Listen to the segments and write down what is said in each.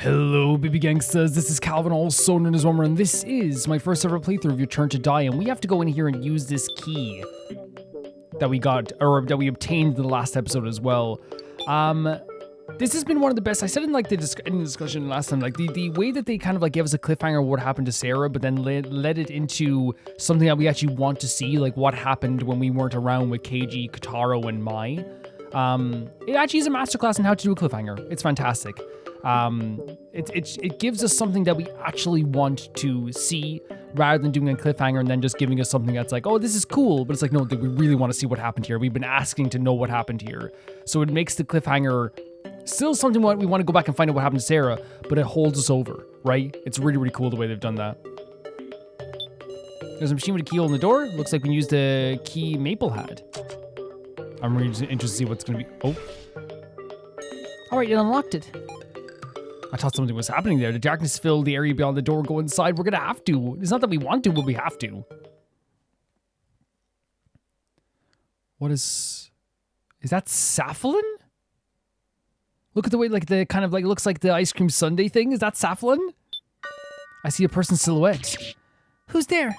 Hello, baby gangsters. This is Calvin, also known as Ranmaru, and this is my first ever playthrough of Your Turn to Die, and we have to go in here and use this key that we got, or that we obtained in the last episode as well. This has been one of the best. I said in like in the discussion last time, like the way that they kind of like gave us a cliffhanger of what happened to Sarah, but then led it into something that we actually want to see, like what happened when we weren't around with Keiji, Kotaro, and Mai. It actually is a masterclass in how to do a cliffhanger. It's fantastic. It gives us something that we actually want to see rather than doing a cliffhanger and then just giving us something that's like, oh, this is cool. But it's like, no, we really want to see what happened here. We've been asking to know what happened here. So it makes the cliffhanger still something we want to go back and find out what happened to Sarah, but it holds us over, right? It's really, really cool the way they've done that. There's a machine with a keyhole in the door. Looks like we used the key Maple had. I'm really interested to see what's going to be. Oh. All right, it unlocked it. I thought something was happening there. The darkness filled the area beyond the door. Go inside. We're going to have to. It's not that we want to, but we have to. What is that Safflin? Look at the way, like, the kind of, like, it looks like the ice cream sundae thing. Is that Safflin? I see a person's silhouette. Who's there?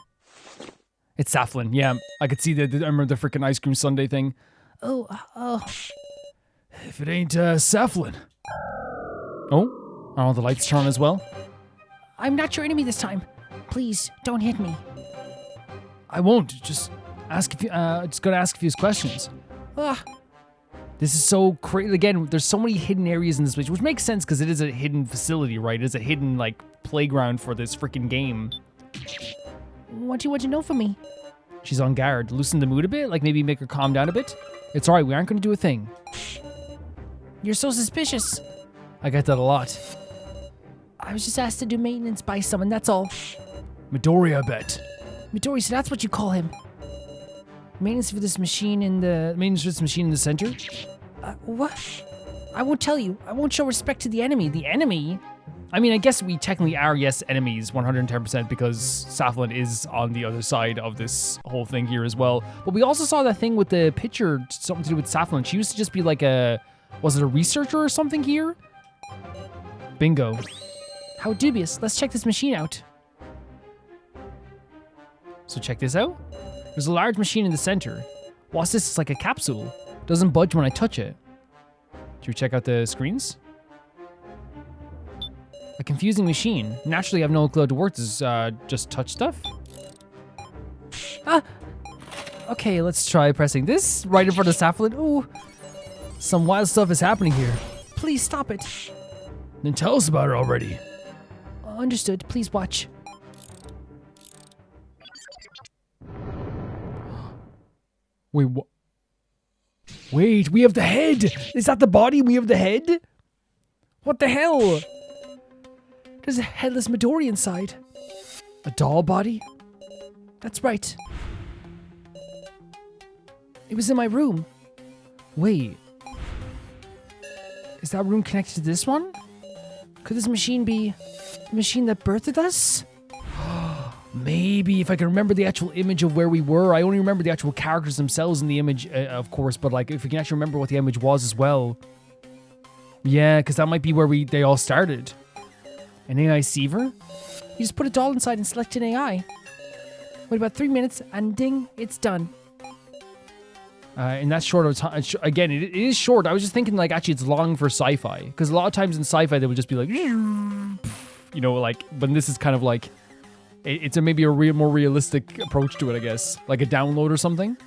It's Safflin. Yeah, I could see I remember the freaking ice cream sundae thing. Oh. If it ain't Safflin. Oh, the lights turn on as well. I'm not your enemy this time. Please, don't hit me. I won't. Just gonna ask a few questions. This is so crazy. Again, there's so many hidden areas in this place, which makes sense because it is a hidden facility, right? It's a hidden, like, playground for this freaking game. What do you want to know from me? She's on guard. Loosen the mood a bit, like maybe make her calm down a bit. It's alright, we aren't gonna do a thing. You're so suspicious. I get that a lot. I was just asked to do maintenance by someone, that's all. Midori, I bet. Midori, so that's what you call him. Maintenance for this machine in the center? What? I won't tell you. I won't show respect to the enemy. The enemy? I mean, I guess we technically are, yes, enemies 110% because Safflin is on the other side of this whole thing here as well. But we also saw that thing with the picture, something to do with Safflin. She used to just be like was it a researcher or something here? Bingo. How dubious. Let's check this machine out. So check this out. There's a large machine in the center. What's this? It's like a capsule. Doesn't budge when I touch it. Should we check out the screens? A confusing machine. Naturally, I have no clue how to work this. Just touch stuff. Okay, let's try pressing this right in front of Safflin. Ooh, some wild stuff is happening here. Please stop it. Then tell us about it already. Understood. Please watch. Wait, what? Wait, we have the head! Is that the body? We have the head? What the hell? There's a headless Midori inside. A doll body? That's right. It was in my room. Wait. Is that room connected to this one? Could this machine be the machine that birthed us? Maybe, if I can remember the actual image of where we were. I only remember the actual characters themselves in the image, of course, but like if we can actually remember what the image was as well. Yeah, because that might be where they all started. An AI Seaver? You just put a doll inside and select an AI. Wait about 3 minutes and ding, it's done. And that's short of time. Again, it is short. I was just thinking like actually it's long for sci-fi. Because a lot of times in sci-fi they would just be like, you know, like, but this is kind of like, it's maybe a more realistic approach to it, I guess. Like a download or something.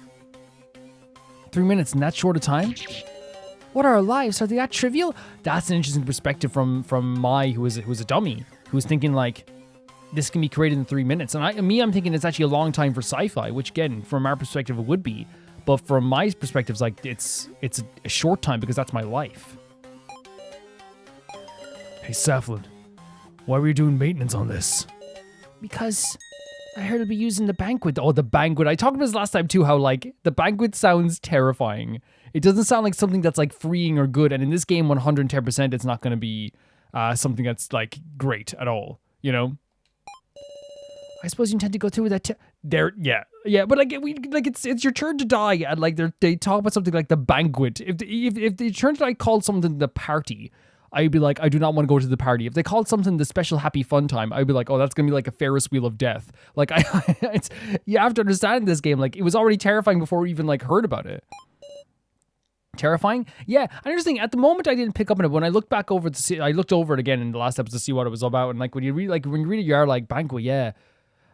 3 minutes in that short a time? What are our lives? Are they that trivial? That's an interesting perspective from Mai, who was a dummy, who was thinking like, this can be created in 3 minutes. And I'm thinking it's actually a long time for sci-fi, which again, from our perspective, it would be. But from my perspective, it's like, it's a short time because that's my life. Hey, Safflin, why were you doing maintenance on this? Because I heard it'll be used in the banquet. Oh, the banquet. I talked about this last time too, how like the banquet sounds terrifying. It doesn't sound like something that's like freeing or good. And in this game, 110%, it's not going to be something that's like great at all, you know? I suppose you intend to go through with that yeah, but like it's your turn to die, and like they talk about something like the banquet. If the turn to die called something the party, I'd be like, I do not want to go to the party. If they called something the special happy fun time, I'd be like, oh, that's gonna be like a Ferris wheel of death. Like you have to understand this game. Like it was already terrifying before we even like heard about it. Terrifying? Yeah, I understand. At the moment, I didn't pick up on it. When I looked back over to see, I looked over it again in the last episode to see what it was about. And like when you read it, you are like banquet, yeah.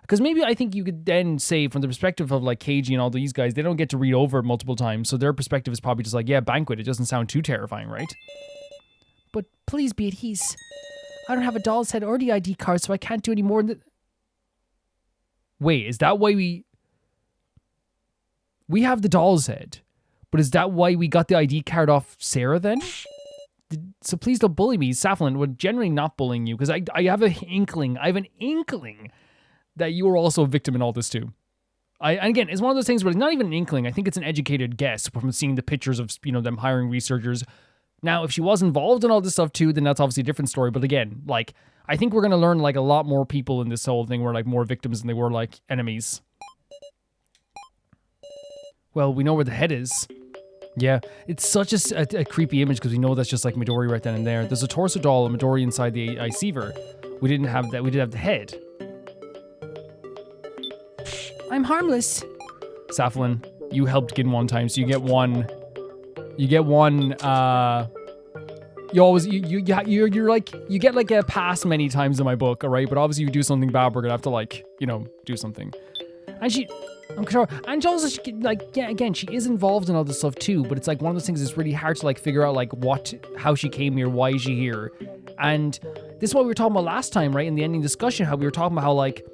Because maybe I think you could then say from the perspective of like KG and all these guys, they don't get to read over it multiple times, so their perspective is probably just like, yeah, banquet. It doesn't sound too terrifying, right? But please be at ease. I don't have a doll's head or the ID card, so I can't do any more than... Wait, is that why we have the doll's head? But is that why we got the ID card off Sarah then? So please don't bully me. Saflin, we're generally not bullying you because I have an inkling. I have an inkling that you were also a victim in all this too. And again, it's one of those things where it's not even an inkling. I think it's an educated guess from seeing the pictures of, them hiring researchers. Now, if she was involved in all this stuff too, then that's obviously a different story. But again, like, I think we're going to learn like a lot more people in this whole thing were like more victims than they were like enemies. Well, we know where the head is. Yeah, it's such a creepy image because we know that's just like Midori right then and there. There's a torso doll of Midori inside the Iceiver. We didn't have that. We did have the head. I'm harmless. Saflin, you helped Gin one time, so you get one. You get one. You always you're like you get like a pass many times in my book, all right? But obviously, you do something bad, we're gonna have to like do something. And she. I'm sure. And also, again, she is involved in all this stuff too, but it's like one of those things that's really hard to like figure out like how she came here, why is she here? And this is what we were talking about last time, right? In the ending discussion, how we were talking about how like,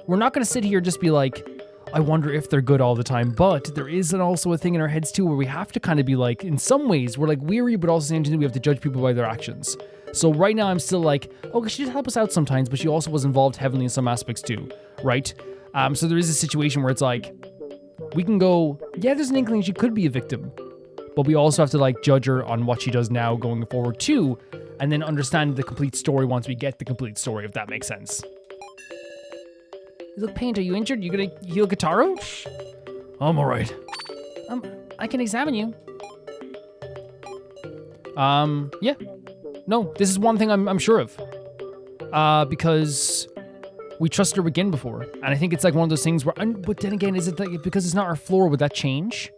we're not going to sit here and just be like, I wonder if they're good all the time, but there is also a thing in our heads too, where we have to kind of be like, in some ways, we're like weary, but also at the same time, we have to judge people by their actions. So right now I'm still like, okay, she did help us out sometimes, but she also was involved heavily in some aspects too, right? So there is a situation where it's like, we can go, yeah, there's an inkling she could be a victim, but we also have to like judge her on what she does now going forward too, and then understand the complete story once we get the complete story, if that makes sense. You look pained. Are you injured? You gonna heal Gitaro? I'm alright. I can examine you. Yeah. No, this is one thing I'm sure of. Because we trusted her again before, and I think it's like one of those things where, but then again, is it like, because it's not our floor, would that change?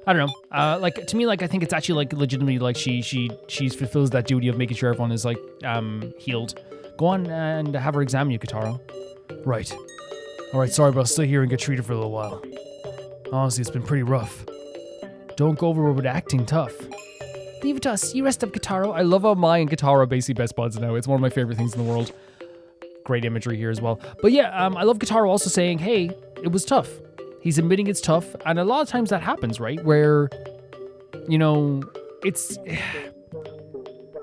I don't know. Like, to me, like, I think it's actually like legitimately like she fulfills that duty of making sure everyone is like, healed. Go on and have her examine you, Kitaro. Right. Alright, sorry, but I'll stay here and get treated for a little while. Honestly, it's been pretty rough. Don't go overboard with acting tough. Leave it to us. You rest up, Gitaro. I love how Mai and Gitaro are basically best buds now. It's one of my favorite things in the world. Great imagery here as well. But yeah, I love Gitaro also saying, hey, it was tough. He's admitting it's tough. And a lot of times that happens, right? Where, it's...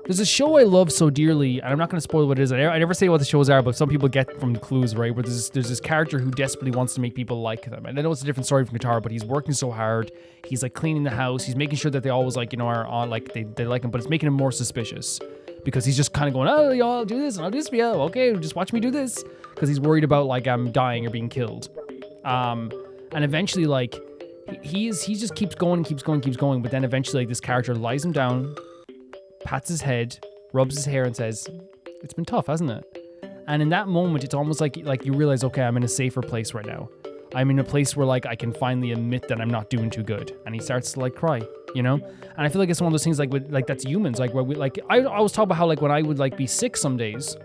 There's a show I love so dearly, and I'm not going to spoil what it is. I never say what the shows are, but some people get from the clues, right? Where there's this character who desperately wants to make people like them. And I know it's a different story from Gitaro, but he's working so hard. He's like cleaning the house. He's making sure that they always like, are on, like they like him, but it's making him more suspicious. Because he's just kind of going, oh, y'all, I'll do this, and I'll do this for you. Okay, just watch me do this. Because he's worried about like dying or being killed. And eventually, like, he just keeps going. But then eventually, like, this character lies him down, pats his head, rubs his hair, and says, it's been tough, hasn't it? And in that moment, it's almost like you realize, okay, I'm in a safer place right now. I'm in a place where like I can finally admit that I'm not doing too good. And he starts to like cry, And I feel like it's one of those things like that's humans. Like where we like I always talk about how like when I would like be sick some days,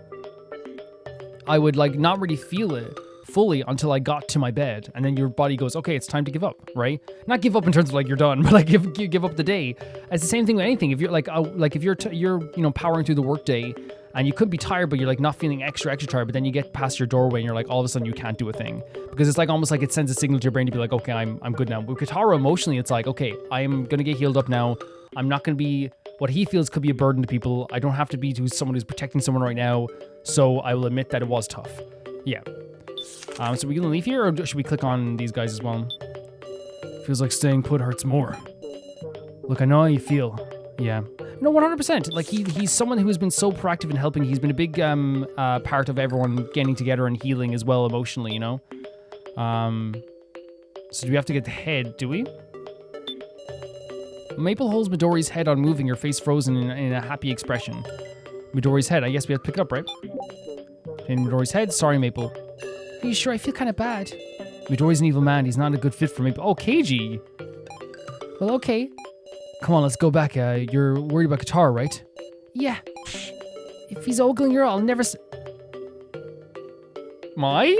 I would like not really feel it fully until I got to my bed, and then your body goes, okay, it's time to give up, right? Not give up in terms of like you're done, but like give up the day. It's the same thing with anything. If you're like if you're powering through the workday, and you could be tired, but you're like not feeling extra tired, but then you get past your doorway and you're like all of a sudden you can't do a thing because it's like almost like it sends a signal to your brain to be like, okay, I'm good now. With Kitaro emotionally, it's like, okay, I am gonna get healed up now. I'm not gonna be what he feels could be a burden to people. I don't have to be to someone who's protecting someone right now. So I will admit that it was tough. Yeah. So we gonna leave here, or should we click on these guys as well? Feels like staying put hurts more. Look, I know how you feel. Yeah. No, 100%. Like he's someone who has been so proactive in helping. He's been a big part of everyone getting together and healing as well emotionally, So do we have to get the head? Do we? Maple holds Midori's head on moving, her face frozen in a happy expression. Midori's head. I guess we have to pick it up, right? In Midori's head. Sorry, Maple. Are you sure? I feel kind of bad. Midori's an evil man. He's not a good fit for Maple. Oh, Keiji. Well, okay. Come on, let's go back. You're worried about Katara, right? Yeah. If he's ogling her, I'll never Mai?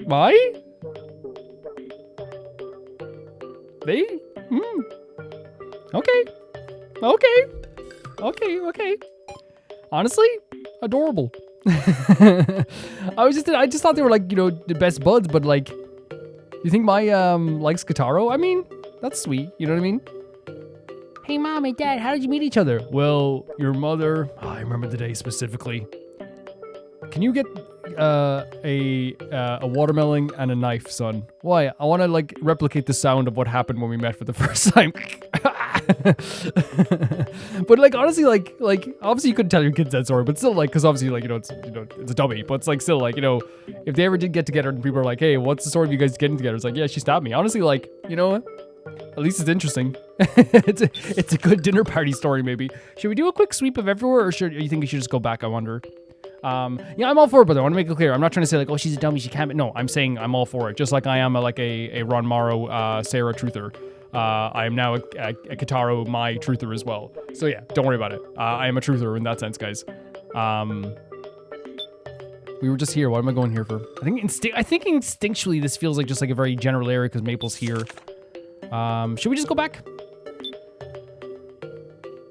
Mai? They? Okay. Okay. Honestly, adorable. I just thought they were like, the best buds, but like, you think Mai likes Kataro? I mean, that's sweet. You know what I mean? Hey, Mom, hey, Dad, how did you meet each other? Well, your mother... I remember the day specifically. Can you get a watermelon and a knife, son? Why? I want to, like, replicate the sound of what happened when we met for the first time. But, like, honestly, like, obviously you couldn't tell your kids that story, but still, like, because obviously, like, it's a dummy, but it's, like, still, like, if they ever did get together and people are like, hey, what's the story of you guys getting together? It's like, yeah, she stabbed me. Honestly, like, at least it's interesting. it's a good dinner party story, maybe. Should we do a quick sweep of everywhere, or you think we should just go back, I wonder? Yeah, I'm all for it, brother. I want to make it clear. I'm not trying to say, like, oh, she's a dummy, she can't... No, I'm saying I'm all for it. Just like I am a Ranmaru, Sarah truther. I am now a Kataro, my truther as well. So yeah, don't worry about it. I am a truther in that sense, guys. We were just here. What am I going here for? I think instinctually this feels like just like a very general area because Maple's here. Should we just go back?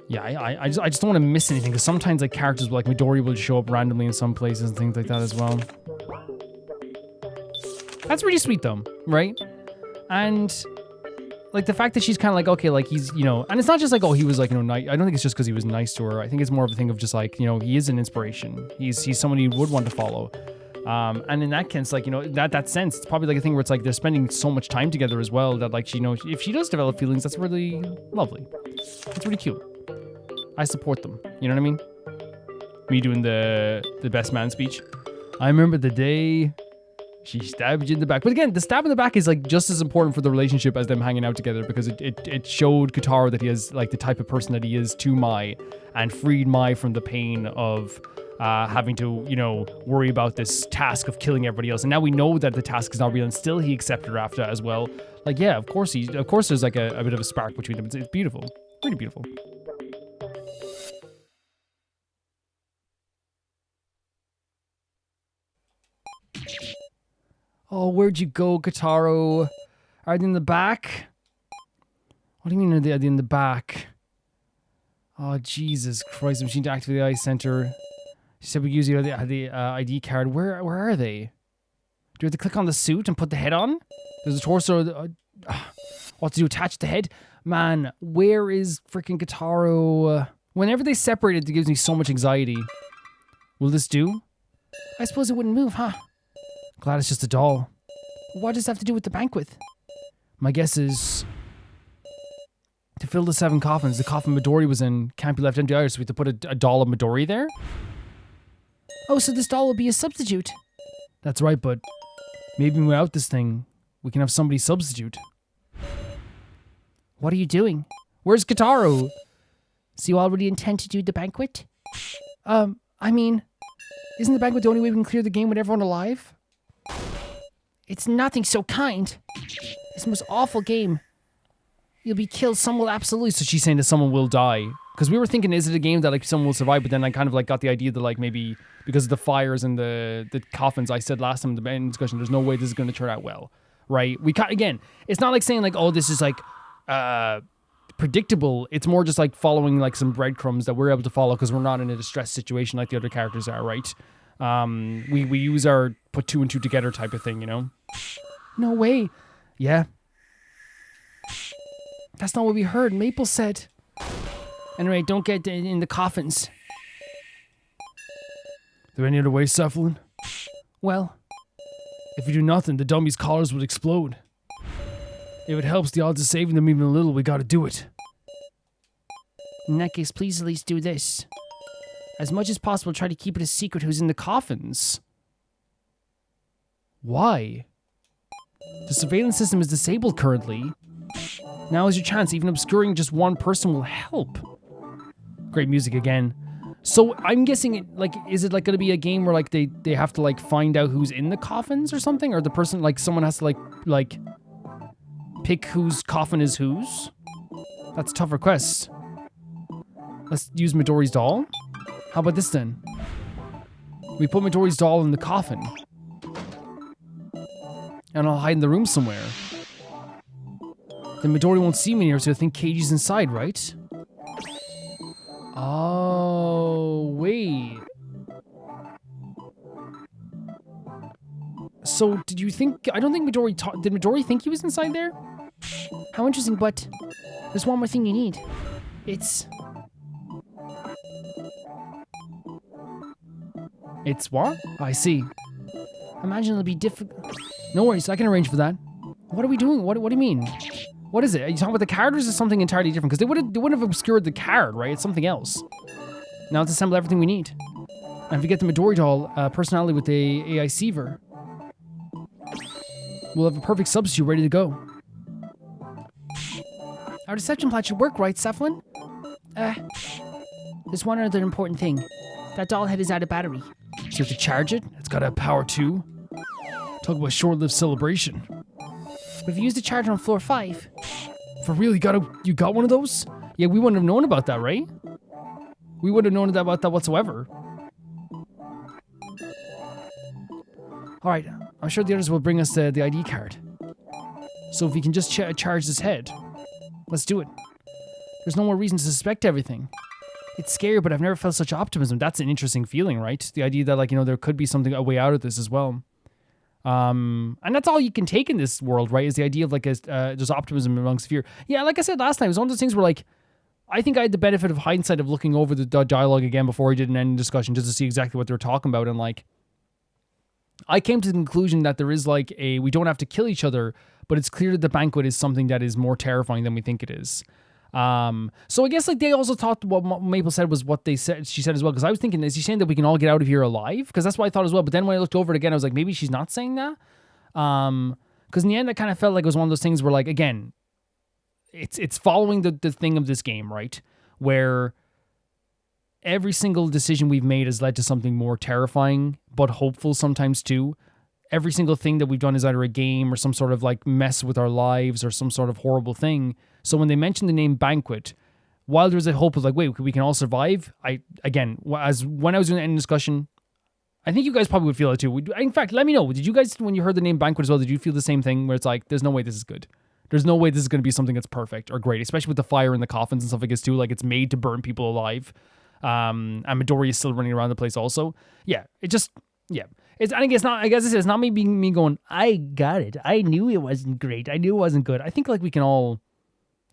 Yeah, I just don't want to miss anything because sometimes like characters like Midori will show up randomly in some places and things like that as well. That's really sweet though, right? And like the fact that she's kind of like, okay, like he's, and it's not just like, oh, he was like, nice. I don't think it's just because he was nice to her. I think it's more of a thing of just like, he is an inspiration. He's someone you would want to follow. And in that sense, like, that sense, it's probably like a thing where it's like they're spending so much time together as well that like, if she does develop feelings, that's really lovely. It's really cute. I support them. You know what I mean? Me doing the best man speech. I remember the day she stabbed you in the back. But again, the stab in the back is like just as important for the relationship as them hanging out together because it showed Katara that he is like the type of person that he is to Mai and freed Mai from the pain of having to, worry about this task of killing everybody else. And now we know that the task is not real and still he accepted her after as well. Like, yeah, of course there's like a bit of a spark between them. It's beautiful. Really beautiful. Oh, where'd you go, Kataro? Are they in the back? What do you mean are they in the back? Oh, Jesus Christ. The machine to activate the ice center. She said we use the ID card. Where are they? Do we have to click on the suit and put the head on? There's a torso. What to do? Attach the head? Man, where is freaking Kataro? Whenever they separate it gives me so much anxiety. Will this do? I suppose it wouldn't move, huh? Glad it's just a doll. What does that have to do with the banquet? My guess is to fill the 7 coffins. The coffin Midori was in can't be left empty either, so we have to put a doll of Midori there? Oh, so this doll will be a substitute. That's right, but maybe without this thing, we can have somebody substitute. What are you doing? Where's Kataro? So you already intend to do the banquet? I mean, isn't the banquet the only way we can clear the game with everyone alive? It's nothing so kind. It's the most awful game. You'll be killed, some will absolutely... So she's saying that someone will die. Because we were thinking, is it a game that like someone will survive? But then I kind of like got the idea that like maybe because of the fires and the coffins, I said last time in the main discussion, there's no way this is going to turn out well. Right? We can't, again, it's not like saying like, oh, this is like predictable. It's more just like following like some breadcrumbs that we're able to follow because we're not in a distressed situation like the other characters are, right? We use our put 2 and 2 together type of thing, No way. Yeah. That's not what we heard. Maple said. Anyway, don't get in the coffins. Is there any other way, Cephalin? Well, if we do nothing, the dummies' collars would explode. If it helps the odds of saving them even a little, we gotta do it. In that case, please at least do this. As much as possible, try to keep it a secret who's in the coffins. Why? The surveillance system is disabled currently. Now is your chance. Even obscuring just one person will help. Great music again. So I'm guessing, is it like going to be a game where like they have to like find out who's in the coffins or something, or the person like someone has to like pick whose coffin is whose? That's a tough request. Let's use Midori's doll. How about this then? We put Midori's doll in the coffin, and I'll hide in the room somewhere. Then Midori won't see me here, so I think Keiji's inside, right? Oh, wait. So, did you think... I don't think Midori... Did Midori think he was inside there? How interesting, but there's one more thing you need. It's what? I see. Imagine it'll be difficult. No worries, I can arrange for that. What are we doing? What do you mean? What is it? Are you talking about the card, or is it something entirely different? Because they wouldn't have obscured the card, right? It's something else. Now let's assemble everything we need. And if we get the Midori doll personality with the AI Seaver, we'll have a perfect substitute ready to go. Our deception plan should work, right, Cephalin? There's one other important thing. That doll head is out of battery. So you have to charge it? It's got to have power too. Talk about short-lived celebration. But if you use the charger on floor 5... For real, you got one of those? Yeah, we wouldn't have known about that, right? We wouldn't have known about that whatsoever. Alright, I'm sure the others will bring us the ID card. So if we can just charge this head, let's do it. There's no more reason to suspect everything. It's scary, but I've never felt such optimism. That's an interesting feeling, right? The idea that, there could be a way out of this as well. And that's all you can take in this world, right? Is the idea of just optimism amongst fear. Yeah, like I said last time, it was one of those things where I think I had the benefit of hindsight of looking over the dialogue again before I did an ending discussion just to see exactly what they were talking about. And I came to the conclusion that there is we don't have to kill each other, but it's clear that the banquet is something that is more terrifying than we think it is. So I guess they also thought what Maple said was what she said as well, because I was thinking, is she saying that we can all get out of here alive? Because that's what I thought as well. But then when I looked over it again, I was like, maybe she's not saying that. Because in the end, I kind of felt like it was one of those things where again, it's following the thing of this game, right? Where every single decision we've made has led to something more terrifying, but hopeful sometimes too. Every single thing that we've done is either a game or some sort of mess with our lives or some sort of horrible thing. So when they mentioned the name Banquet, while there's a hope of wait, we can all survive. When I was doing the ending discussion, I think you guys probably would feel it too. In fact, let me know. Did you guys, when you heard the name Banquet as well, did you feel the same thing where it's there's no way this is good? There's no way this is going to be something that's perfect or great, especially with the fire in the coffins and stuff like this too. It's made to burn people alive. And Midori is still running around the place also. Yeah, it's not me going, I got it. I knew it wasn't great. I knew it wasn't good. I think we can all,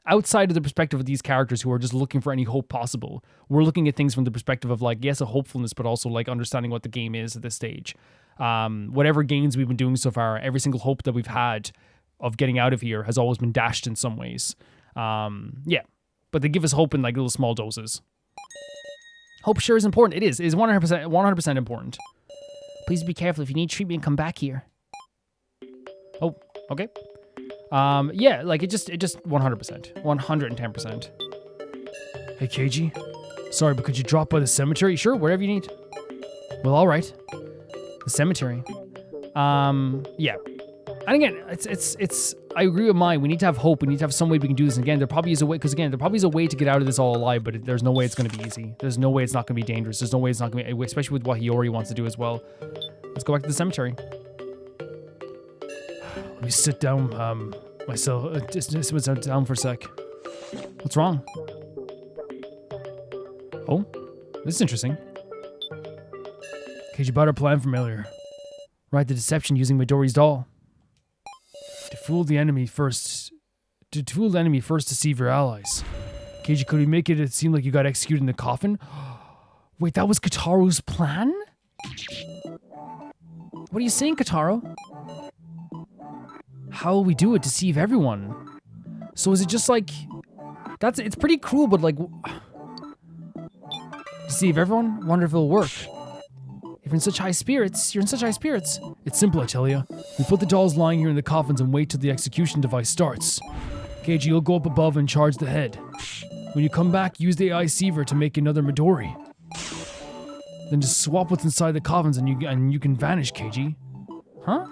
outside of the perspective of these characters who are just looking for any hope possible, we're looking at things from the perspective of yes, a hopefulness, but also understanding what the game is at this stage. Whatever gains we've been doing so far, every single hope that we've had of getting out of here has always been dashed in some ways. But they give us hope in little small doses. Hope sure is important. It is 100% important. Please be careful. If you need treatment, come back here. Oh, okay. It just 100%. 110%. Hey, Keiji. Sorry, but could you drop by the cemetery? Sure, wherever you need. Well, all right. The cemetery. Yeah. And again, it's. I agree with mine. We need to have hope. We need to have some way we can do this. And again, there probably is a way, because again, there probably is a way to get out of this all alive, but there's no way it's going to be easy. There's no way it's not going to be dangerous. There's no way it's not going to be, especially with what Hiyori wants to do as well. Let's go back to the cemetery. Let me sit down, myself. Just sit down for a sec. What's wrong? Oh, this is interesting. Keiji bought our plan from earlier. Right, the deception using Midori's doll. To fool the enemy first to deceive your allies. Keiji, could we make it seem like you got executed in the coffin? Wait, that was Kataro's plan? What are you saying, Kataro? How will we do it? Deceive everyone? So is it just it's pretty cruel, but deceive everyone? Wonder if it'll work. If you're in such high spirits. It's simple, I tell ya. We put the dolls lying here in the coffins and wait till the execution device starts. Keiji, you'll go up above and charge the head. When you come back, use the AI Seaver to make another Midori. Then just swap what's inside the coffins and you can vanish, Keiji. Huh?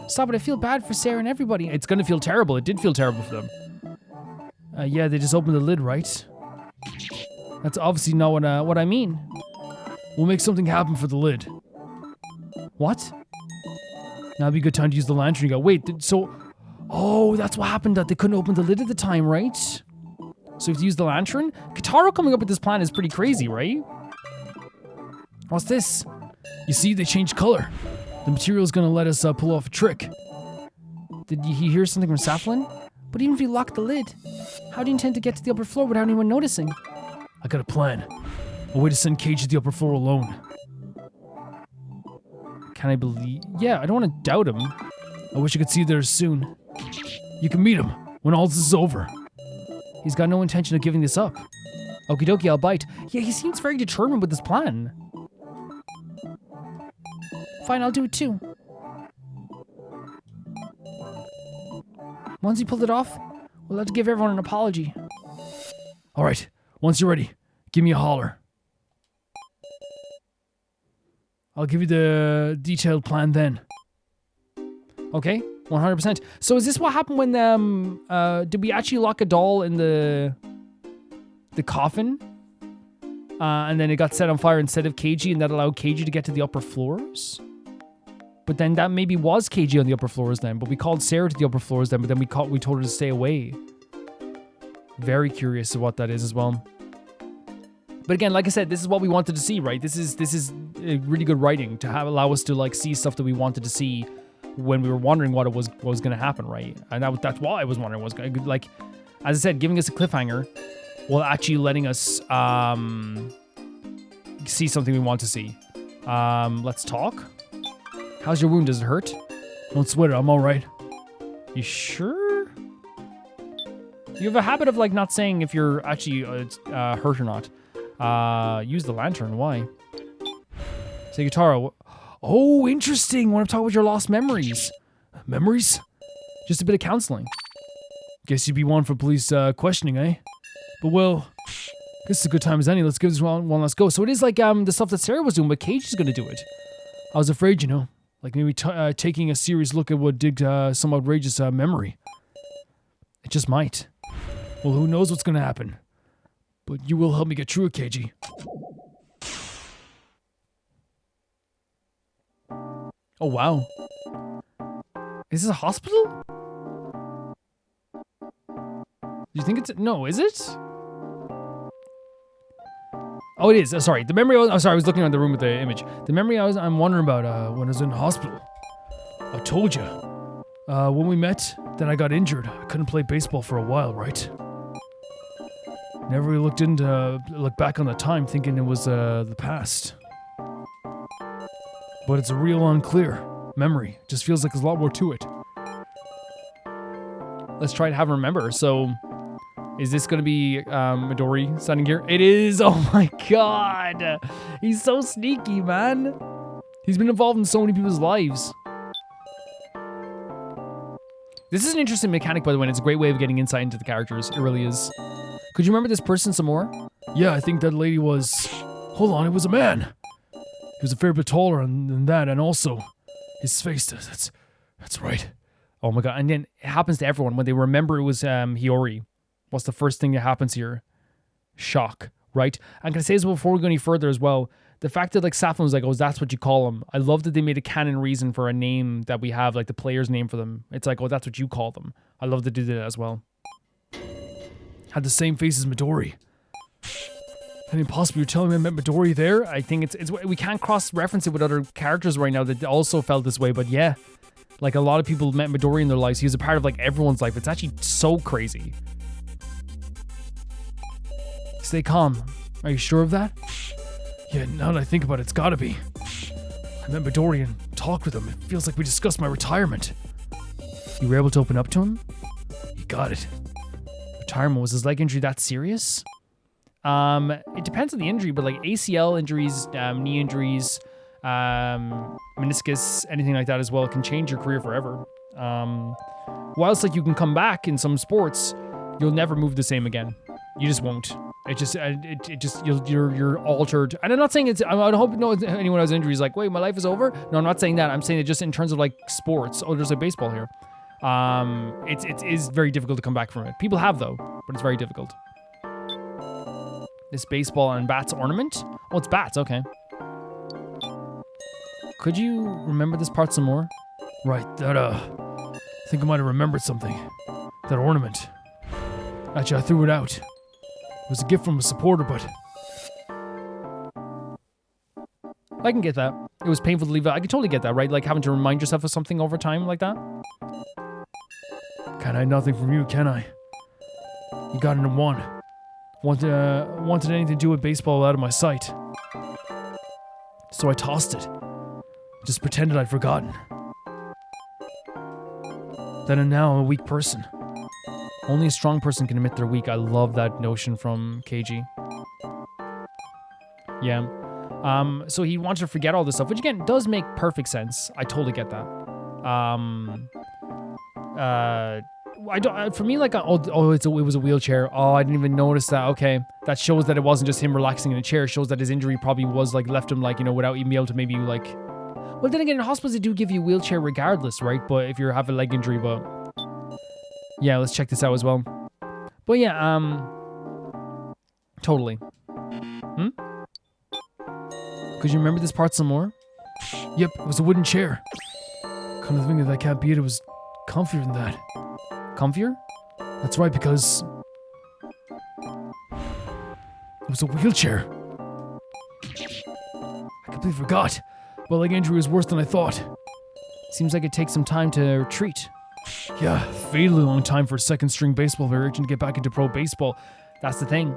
Stop it, I feel bad for Sarah and everybody. It's gonna feel terrible. It did feel terrible for them. Yeah, they just opened the lid, right? That's obviously not what I mean. We'll make something happen for the lid. What? Now'd be a good time to use the lantern. You go, wait, Oh, that's what happened, that they couldn't open the lid at the time, right? So you have to use the lantern? Kitaro coming up with this plan is pretty crazy, right? What's this? You see, they changed color. The material's gonna let us pull off a trick. Did he hear something from Saflin? But even if you lock the lid, how do you intend to get to the upper floor without anyone noticing? I got a plan. A way to send Cage to the upper floor alone. Can I believe? Yeah, I don't want to doubt him. I wish I could see you there soon. You can meet him when all this is over. He's got no intention of giving this up. Okie dokie, I'll bite. Yeah, he seems very determined with this plan. Fine, I'll do it too. Once you pulled it off, we'll have to give everyone an apology. Alright, once you're ready, give me a holler. I'll give you the detailed plan then. Okay, 100%. So is this what happened when, did we actually lock a doll in the coffin? And then it got set on fire instead of Keiji, and that allowed Keiji to get to the upper floors? But then that maybe was Keiji on the upper floors then, but we called Sarah to the upper floors then, but then we told her to stay away. Very curious of what that is as well. But again, like I said, this is what we wanted to see, right? This is really good writing to allow us to like see stuff that we wanted to see when we were wondering what was going to happen, right? And that's why I was wondering like, as I said, giving us a cliffhanger while actually letting us see something we want to see. Let's talk. How's your wound? Does it hurt? Don't sweat it, I'm alright. You sure? You have a habit of like not saying if you're actually hurt or not. Use the lantern. Why? Say, Kitaro. Oh, interesting. Want to talk about your lost memories? Memories? Just a bit of counseling. Guess you'd be one for police questioning, eh? But well, guess it's a good time as any. Let's give this one last go. So it is like the stuff that Sarah was doing, but Cage is going to do it. I was afraid, you know. Like maybe taking a serious look at what digged some outrageous memory. It just might. Well, who knows what's going to happen. But you will help me get through it, Keiji. Oh, wow. Is this a hospital? Do you think it's... No, is it? Oh, it is. Sorry. The memory... I was looking around the room with the image. The memory I'm wondering about when I was in hospital. I told you. When we met, then I got injured. I couldn't play baseball for a while, right? Never really look back on the time thinking it was the past. But it's a real unclear memory. Just feels like there's a lot more to it. Let's try to have him remember. So, is this going to be Midori standing here? It is! Oh my god! He's so sneaky, man! He's been involved in so many people's lives. This is an interesting mechanic, by the way, and it's a great way of getting insight into the characters. It really is. Could you remember this person some more? Yeah, I think that lady was... Hold on, it was a man! He was a fair bit taller than that, and also his face. That's right. Oh my god! And then it happens to everyone when they remember it was Hiyori. What's the first thing that happens here? Shock, right? I'm gonna say this before we go any further as well. The fact that like Saflin was like, "Oh, that's what you call them." I love that they made a canon reason for a name that we have, like the player's name for them. It's like, "Oh, that's what you call them." I love that they did that as well. Had the same face as Midori. I mean, possibly you're telling me I met Midori there? I think it's we can't cross-reference it with other characters right now that also felt this way, but yeah. Like, a lot of people met Midori in their lives. He was a part of, like, everyone's life. It's actually so crazy. Stay calm. Are you sure of that? Yeah, now that I think about it, it's gotta be. I met Midori and talked with him. It feels like we discussed my retirement. You were able to open up to him? You got it. Retirement? Was his leg injury that serious? It depends on the injury, but like ACL injuries, knee injuries, meniscus, anything like that as well, it can change your career forever. Whilst like you can come back in some sports, you'll never move the same again. You just won't. It just you're altered. And I'm not saying it's. I hope no anyone has injuries like, wait, my life is over. No, I'm not saying that. I'm saying it just in terms of like sports. Oh, there's like baseball here. It is very difficult to come back from it. People have though, but it's very difficult. This baseball and bats ornament. Oh, it's bats. Okay. Could you remember this part some more? Right, that, I think I might have remembered something. That ornament. Actually, I threw it out. It was a gift from a supporter, but... I can get that. It was painful to leave it. I can totally get that, right? Like having to remind yourself of something over time like that. Can't hide nothing from you, can I? You got into one. Wanted anything to do with baseball out of my sight. So I tossed it. Just pretended I'd forgotten. Then and now I'm a weak person. Only a strong person can admit they're weak. I love that notion from KG. Yeah. So he wants to forget all this stuff, which again does make perfect sense. I totally get that. I don't. For me, like, it was a wheelchair. Oh, I didn't even notice that. Okay, that shows that it wasn't just him relaxing in a chair. It shows that his injury probably was like left him like, you know, without even being able to maybe like. Well, then again, in hospitals they do give you a wheelchair regardless, right? But if you have a leg injury, but yeah, let's check this out as well. But yeah, totally. Could you remember this part some more? Yep, it was a wooden chair. Come to think of that, can't beat it. It was comfier than that. Comfier? That's right, because it was a wheelchair. I completely forgot. My leg injury was worse than I thought. Seems like it takes some time to retreat. Yeah, fatally long time for a second-string baseball player to get back into pro baseball. That's the thing.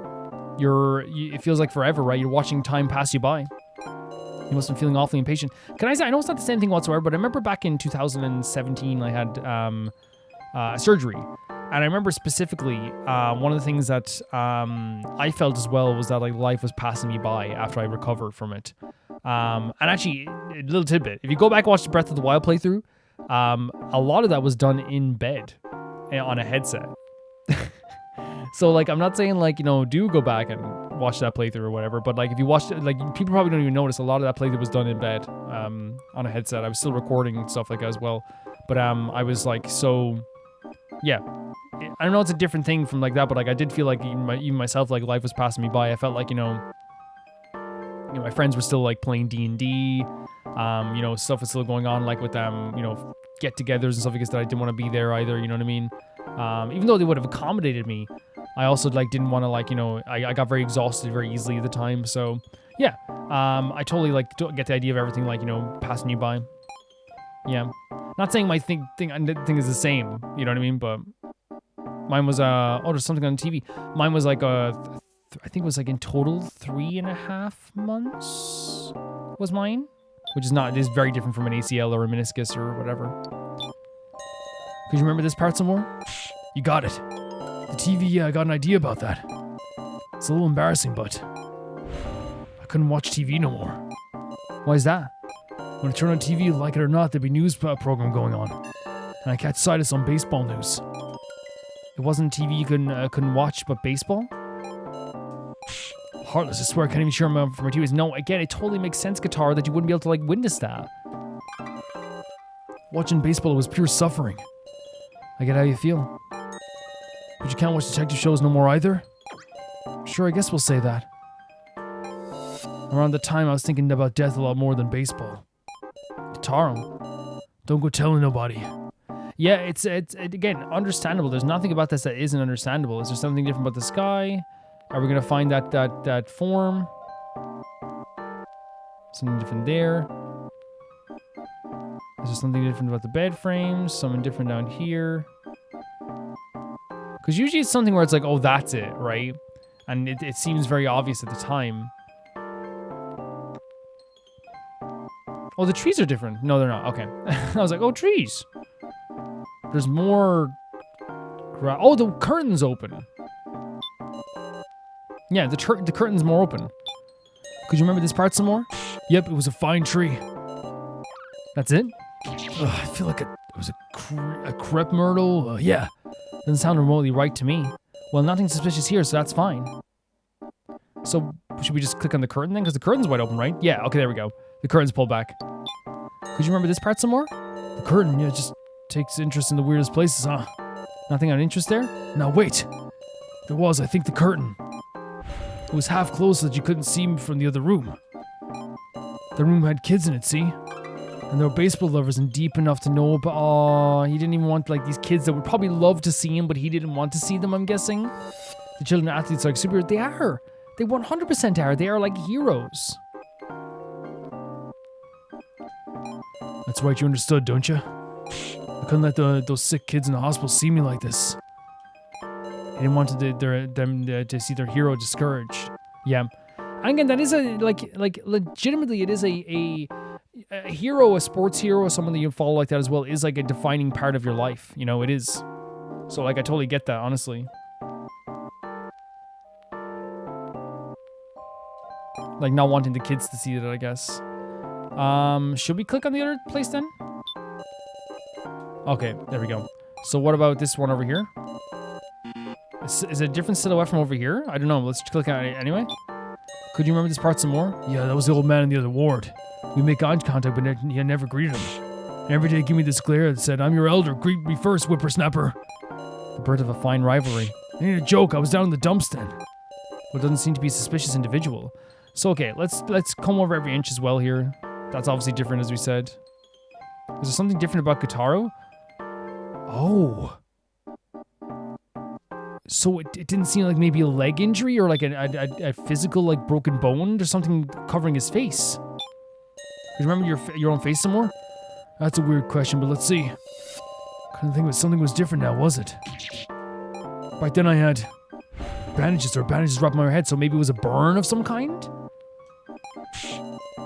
It feels like forever, right? You're watching time pass you by. You must have been feeling awfully impatient. Can I say, I know it's not the same thing whatsoever, but I remember back in 2017 I had surgery. And I remember specifically, one of the things that I felt as well was that like life was passing me by after I recovered from it. And actually, a little tidbit, if you go back and watch the Breath of the Wild playthrough, a lot of that was done in bed on a headset. So like, I'm not saying like, you know, do go back and watch that playthrough or whatever, but like if you watched it, like people probably don't even notice a lot of that playthrough was done in bed on a headset. I was still recording and stuff like that as well. But I was like, so yeah, I don't know, it's a different thing from like that, but like I did feel like even myself, like life was passing me by. I felt like, you know, my friends were still like playing D&D, you know, stuff was still going on like with them, you know, get-togethers and stuff like that. I didn't want to be there either, you know what I mean? Even though they would have accommodated me, I also like didn't want to like, you know, I got very exhausted very easily at the time. So yeah, I totally like get the idea of everything like, you know, passing you by. Yeah, not saying my thing is the same, you know what I mean? But mine was there's something on TV. Mine was like I think it was like in total 3.5 months was mine, which is very different from an ACL or a meniscus or whatever. Could you remember this part some more? You got it. The TV, I got an idea about that. It's a little embarrassing, but I couldn't watch TV no more. Why is that? When I turn on TV, like it or not, there'd be a news program going on. And I catch sight of some baseball news. It wasn't TV you couldn't watch, but baseball? Heartless, I swear I can't even share them from my TVs. No, again, it totally makes sense, Guitar, that you wouldn't be able to like witness that. Watching baseball was pure suffering. I get how you feel. But you can't watch detective shows no more either? Sure, I guess we'll say that. Around the time I was thinking about death a lot more than baseball. Taro, don't go telling nobody. Yeah, it's again understandable. There's nothing about this that isn't understandable. Is there something different about the sky? Are we gonna find that form? Something different there. Is there something different about the bed frames? Something different down here? Because usually it's something where it's like, oh, that's it, right? And it seems very obvious at the time. Oh, the trees are different. No, they're not. Okay. I was like, oh, trees. There's more... Oh, the curtain's open. Yeah, the curtain's more open. Could you remember this part some more? Yep, it was a fine tree. That's it? I feel like it was a crepe myrtle. Yeah. Doesn't sound remotely right to me. Well, nothing suspicious here, so that's fine. So, should we just click on the curtain then? Because the curtain's wide open, right? Yeah, okay, there we go. The curtain's pulled back. Could you remember this part some more? The curtain, yeah, just takes interest in the weirdest places, huh? Nothing on interest there? Now wait. There was, I think, the curtain. It was half closed so that you couldn't see me from the other room. The room had kids in it, see? And they were baseball lovers and deep enough to know about. Oh, he didn't even want like these kids that would probably love to see him, but he didn't want to see them, I'm guessing. The children athletes are like superheroes. They are. They 100% are. They are like heroes. That's right, you understood, don't you? I couldn't let those sick kids in the hospital see me like this. He didn't want them to see their hero discouraged. Yeah. And again, that is a like legitimately, it is a hero, a sports hero, someone that you follow like that as well, is like a defining part of your life. You know, it is. So like, I totally get that, honestly. Like not wanting the kids to see it, I guess. Should we click on the other place then? Okay, there we go. So what about this one over here? Is it a different silhouette from over here? I don't know. Let's click on it anyway. Could you remember this part some more? Yeah, that was the old man in the other ward. We make eye contact, but he never greeted him. And every day, give me this glare that said, "I'm your elder. Greet me first, whippersnapper." The birth of a fine rivalry. It ain't a joke. I was down in the dumps then. Well, it doesn't seem to be a suspicious individual. So okay, let's comb over every inch as well here. That's obviously different, as we said. Is there something different about Kotaro? Oh. So it didn't seem like maybe a leg injury or like a physical like broken bone or something covering his face. You remember your own face some more? That's a weird question, but let's see. Couldn't think of something was different now, was it? Back then I had bandages wrapped around my head, so maybe it was a burn of some kind?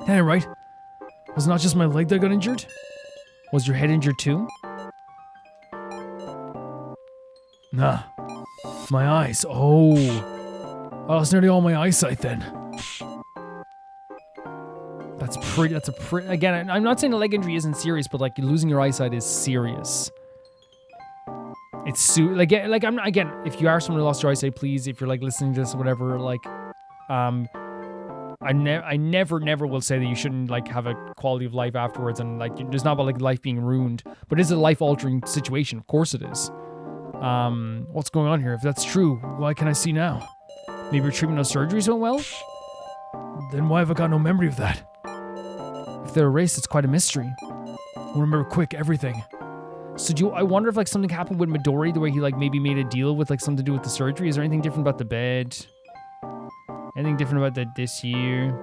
That ain't right. Was it not just my leg that got injured? Was your head injured too? Nah. My eyes. Oh. I lost nearly all my eyesight then. Again, I'm not saying a leg injury isn't serious, but like losing your eyesight is serious. It's like I'm not, again, if you are someone who lost your eyesight, please, if you're like listening to this or whatever, like, I never will say that you shouldn't like have a quality of life afterwards, and like it's not about like life being ruined, but it's a life-altering situation. Of course it is. What's going on here? If that's true, why can I see now? Maybe your treatment of surgeries went well? Then why have I got no memory of that? If they're erased, it's quite a mystery. I'll remember quick everything. So I wonder if like something happened with Midori, the way he like maybe made a deal with like something to do with the surgery. Is there anything different about the bed? Anything different about this here?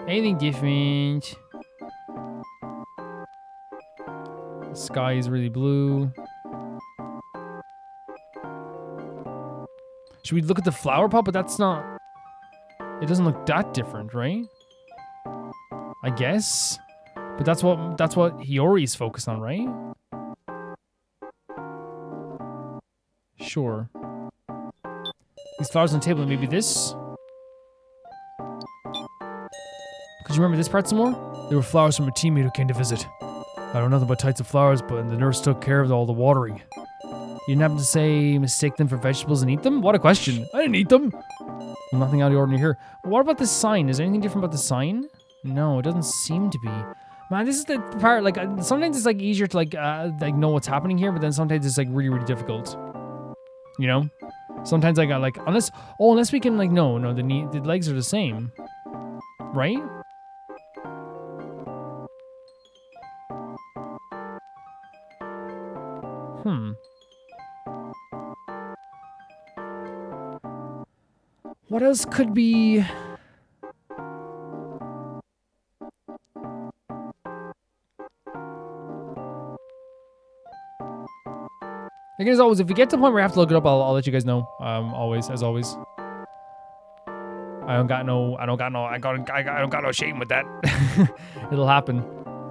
Anything different? The sky is really blue. Should we look at the flower pot? But that's not... It doesn't look that different, right? I guess. But that's what Hiyori's focused on, right? Sure. These flowers on the table, maybe this? Could you remember this part some more? They were flowers from a teammate who came to visit. I don't know nothing about types of flowers, but the nurse took care of all the watering. You didn't happen to say mistake them for vegetables and eat them? What a question. I didn't eat them. Well, nothing out of the ordinary here. What about this sign? Is there anything different about the sign? No, it doesn't seem to be. Man, this is the part, like, sometimes it's, like, easier to, like know what's happening here, but then sometimes it's, like, really, really difficult. You know? Sometimes I got, like, unless we can, like, no, the legs are the same. Right? What else could be... Again, as always, if we get to the point where I have to look it up, I'll let you guys know. Always, as always. I don't got no shame with that. It'll happen.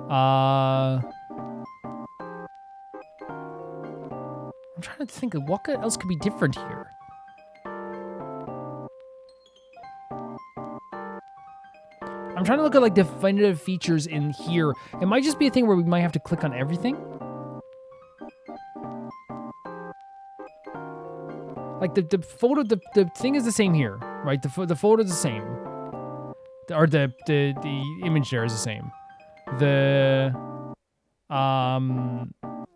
I'm trying to think of what else could be different here. trying to look at like definitive features in here. It might just be a thing where we might have to click on everything. Like the photo, the thing is the same here, right? The photo is the same, or the image there is the same.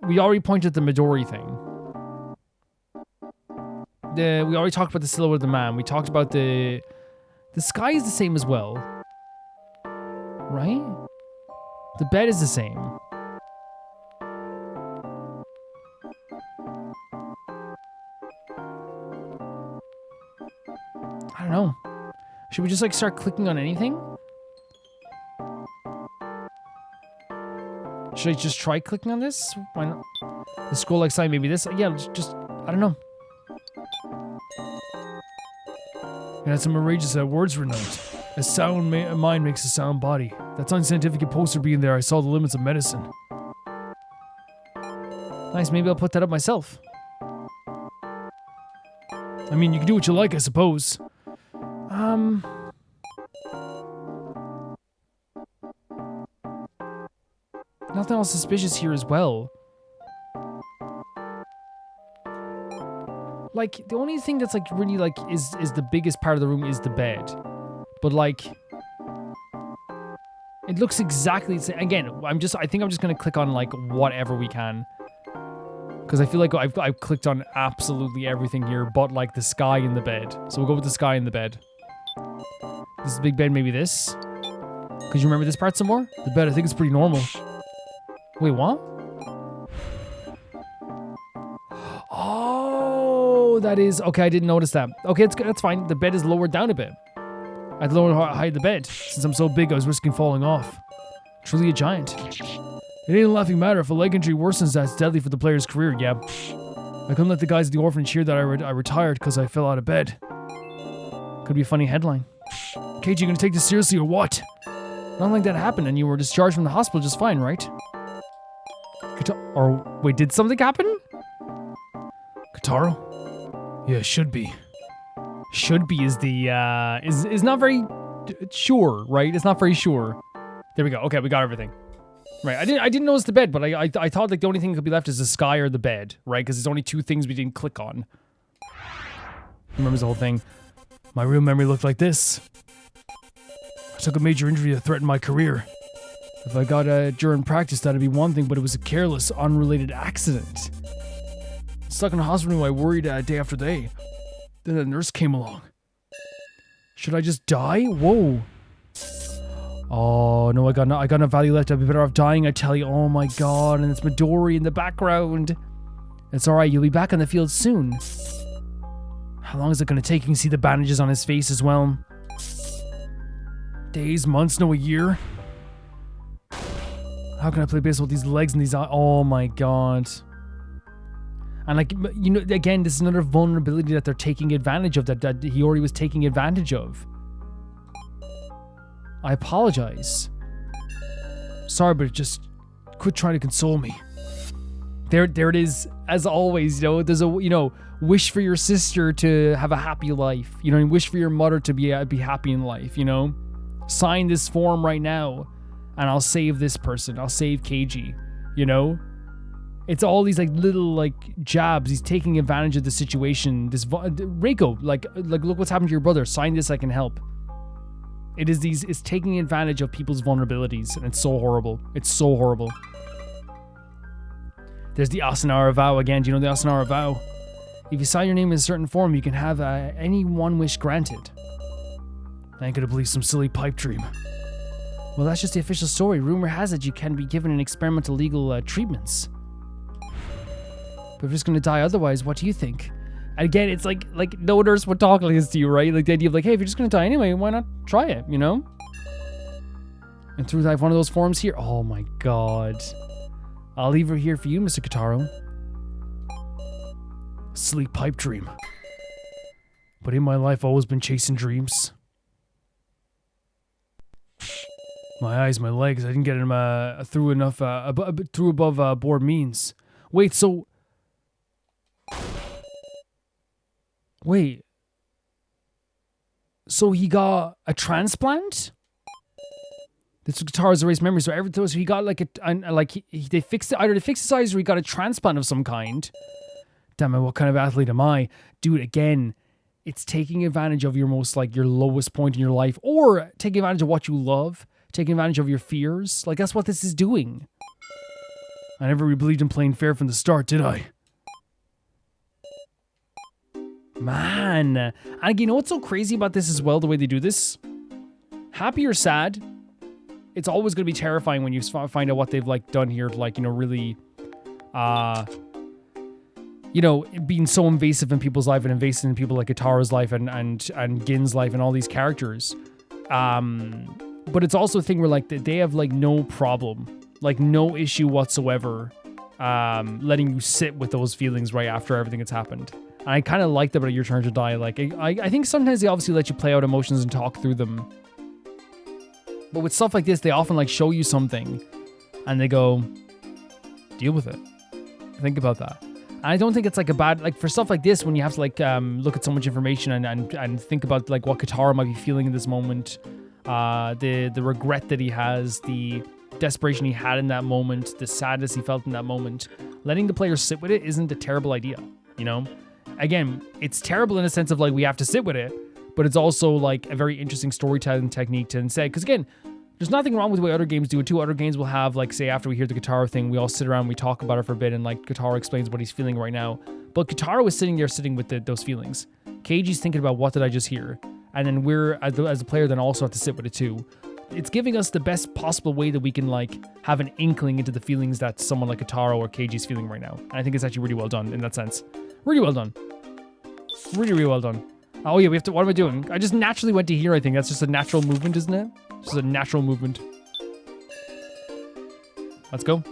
We already pointed at the Midori thing. We already talked about the silhouette of the man. We talked about the sky is the same as well, right? The bed is the same. I don't know. Should we just like start clicking on anything? Should I just try clicking on this? Why not? The scroll like sign, maybe this? Yeah, just I don't know. And some outrageous words were noted. A sound mind makes a sound body. That's unscientific poster being there. I saw the limits of medicine. Nice, maybe I'll put that up myself. I mean, you can do what you like, I suppose. Nothing else suspicious here as well. Like, the only thing that's like really like is the biggest part of the room is the bed. But like, it looks exactly the same. Again, I think I'm just gonna click on like whatever we can. Because I feel like I've clicked on absolutely everything here but like the sky in the bed. So we'll go with the sky in the bed. This is the big bed, maybe this? Could you remember this part some more? The bed, I think it's pretty normal. Wait, what? Oh, that is... Okay, I didn't notice that. Okay, that's fine. The bed is lowered down a bit. I'd lower hide the bed. Since I'm so big, I was risking falling off. Truly a giant. It ain't a laughing matter. If a leg injury worsens, that's deadly for the player's career, yeah. I couldn't let the guys at the orphanage hear that I retired because I fell out of bed. Could be a funny headline. Keiji, you gonna take this seriously or what? Nothing like that happened and you were discharged from the hospital just fine, right? Or, wait, did something happen? Kataro? Yeah, should be. Should be is the, is not very sure, right? It's not very sure. There we go. Okay, we got everything. Right, I didn't notice the bed, but I thought like the only thing that could be left is the sky or the bed, right? Because there's only two things we didn't click on. Remembers the whole thing. My real memory looked like this. I took a major injury that threatened my career. If I got during practice, that'd be one thing, but it was a careless, unrelated accident. Stuck in a hospital room, I worried day after day. Then a nurse came along. Should I just die? Whoa. Oh, no, I got no value left. I'd be better off dying, I tell you. Oh my god, and it's Midori in the background. It's alright, you'll be back on the field soon. How long is it going to take? You can see the bandages on his face as well. Days, months, no, a year. How can I play baseball with these legs and these eyes? Oh my god. And like, you know, again, this is another vulnerability that they're taking advantage of, that Hiyori was taking advantage of. I apologize. Sorry, but just quit trying to console me. There it is. As always, you know, there's a, you know, wish for your sister to have a happy life. You know, and wish for your mother to be happy in life, you know? Sign this form right now, and I'll save this person. I'll save Keiji, you know? It's all these like little like jabs. He's taking advantage of the situation. This Reiko, like look what's happened to your brother. Sign this, I can help. It's taking advantage of people's vulnerabilities, and it's so horrible. It's so horrible. There's the Asanara vow again. Do you know the Asanara vow? If you sign your name in a certain form, you can have any one wish granted. I ain't gonna believe some silly pipe dream. Well, that's just the official story. Rumor has it you can be given an experimental legal treatments. But if you're just gonna die otherwise, what do you think? And again, it's like no nurse would talk like this to you, right? Like the idea of like, hey, if you're just gonna die anyway, why not try it, you know? And through like one of those forms here, oh my god. I'll leave her here for you, Mr. Kataro. Sleep pipe dream. But in my life, I've always been chasing dreams. My eyes, my legs, I didn't get them through enough, through above board means. Wait, so... Wait. So he got a transplant? This guitar's erased memory, so he got like they fixed it. Either they fixed his eyes or he got a transplant of some kind. Damn it, what kind of athlete am I? Dude, again, it's taking advantage of your most, like, your lowest point in your life, or taking advantage of what you love, taking advantage of your fears. Like, that's what this is doing. I never really believed in playing fair from the start, did I? Man. And you know what's so crazy about this as well, the way they do this? Happy or sad, it's always going to be terrifying when you find out what they've, like, done here to, like, you know, really, you know, being so invasive in people's life and invasive in people like Katara's life and Gin's life and all these characters. But it's also a thing where, like, they have, like, no problem, like, no issue whatsoever letting you sit with those feelings right after everything that's happened. And I kind of like that about Your Turn to Die. Like, I think sometimes they obviously let you play out emotions and talk through them. But with stuff like this, they often, like, show you something and they go, deal with it. Think about that. And I don't think it's, like, a bad, like, for stuff like this, when you have to, like, look at so much information and think about, like, what Katara might be feeling in this moment, the regret that he has, the desperation he had in that moment, the sadness he felt in that moment, letting the player sit with it isn't a terrible idea, you know? Again, it's terrible in a sense of, like, we have to sit with it, but it's also, like, a very interesting storytelling technique to say, because again, there's nothing wrong with the way other games do it too. Other games will have, like, say, after we hear the Katara thing, we all sit around, we talk about it for a bit, and, like, Katara explains what he's feeling right now. But Katara was sitting there, sitting with those feelings. Keiji's thinking about, what did I just hear? And then we're, as a player, then also have to sit with it too. It's giving us the best possible way that we can, like, have an inkling into the feelings that someone like Katara or Keiji's feeling right now. And I think it's actually really well done in that sense. Really well done. Really, really well done. Oh yeah, we have to, what am I doing? I just naturally went to here, I think. That's just a natural movement, isn't it? Just a natural movement. Let's go.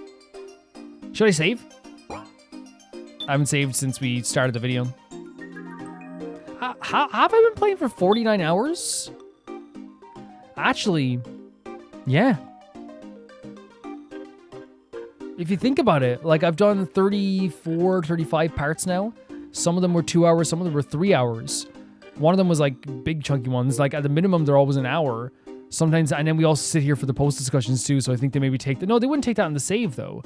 Should I save? I haven't saved since we started the video. Have I been playing for 49 hours? Actually, yeah. If you think about it, like, I've done 34, 35 parts now. Some of them were 2 hours, some of them were 3 hours. One of them was, like, big chunky ones. Like, at the minimum, they're always an hour. Sometimes, and then we also sit here for the post discussions too, so I think they maybe take no, they wouldn't take that in the save though.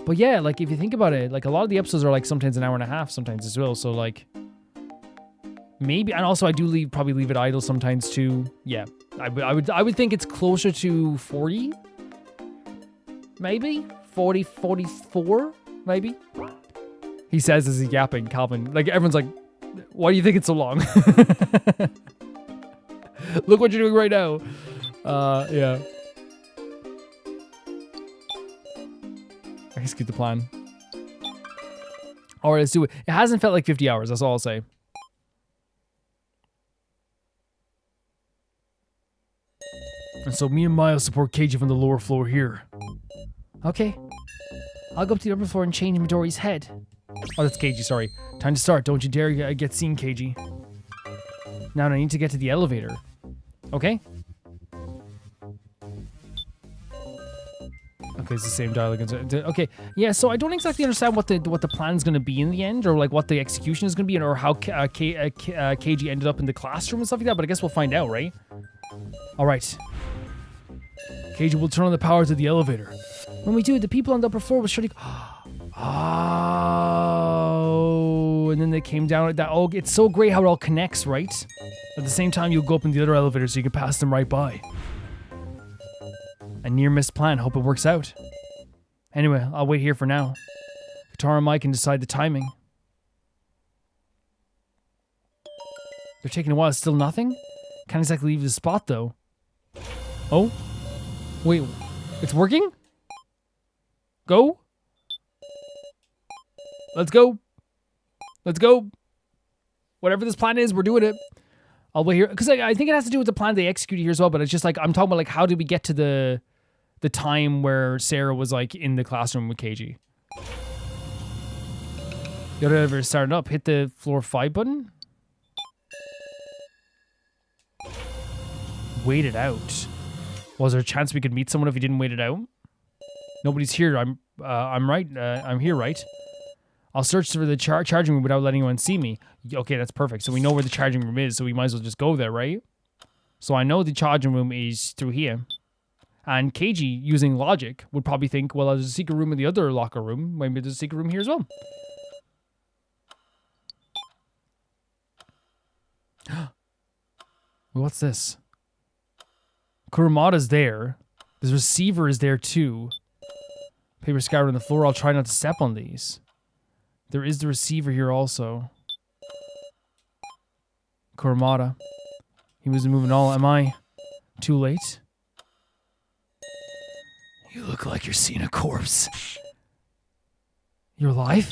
But yeah, like, if you think about it, like, a lot of the episodes are, like, sometimes an hour and a half, sometimes as well, so, like, maybe, and also I do probably leave it idle sometimes too. Yeah, I would think it's closer to 40, maybe 40, 44, maybe. He says as he's yapping, Calvin. Like, everyone's like, why do you think it's so long? Look what you're doing right now. Yeah. Execute the plan. All right, let's do it. It hasn't felt like 50 hours. That's all I'll say. And so me and Miles support Keiji from the lower floor here. Okay. I'll go up to the upper floor and change Midori's head. Oh, that's Keiji, sorry. Time to start. Don't you dare get seen, Keiji. Now I need to get to the elevator. Okay? Okay, it's the same dialogue. Okay, yeah, so I don't exactly understand what the plan's going to be in the end, or, like, what the execution is going to be, or how Keiji ended up in the classroom and stuff like that, but I guess we'll find out, right? All right. Keiji will turn on the power to the elevator. When we do, the people on the upper floor will surely... Oh, and then they came down at that. Oh, it's so great how it all connects, right? At the same time, you'll go up in the other elevator so you can pass them right by. A near-missed plan. Hope it works out. Anyway, I'll wait here for now. Katara and Mike can decide the timing. They're taking a while. Still nothing? Can't exactly leave the spot, though. Oh? Wait. It's working? Go? Let's go. Let's go. Whatever this plan is, we're doing it. I'll wait here. Because I think it has to do with the plan they executed here as well, but it's just like, I'm talking about, like, how did we get to the time where Sarah was, like, in the classroom with Keiji? The other elevator started up. Hit the floor 5 button. Wait it out. Was there a chance we could meet someone if we didn't wait it out? Nobody's here. I'm right. I'm here, right? I'll search for the charging room without letting anyone see me. Okay, that's perfect. So we know where the charging room is, so we might as well just go there, right? So I know the charging room is through here. And Keiji, using logic, would probably think, well, there's a secret room in the other locker room. Maybe there's a secret room here as well. What's this? Kurumada's there. The receiver is there too. Paper scattered on the floor. I'll try not to step on these. There is the receiver here also. Kurumada. He wasn't moving at all. Am I too late? You look like you're seeing a corpse. You're alive?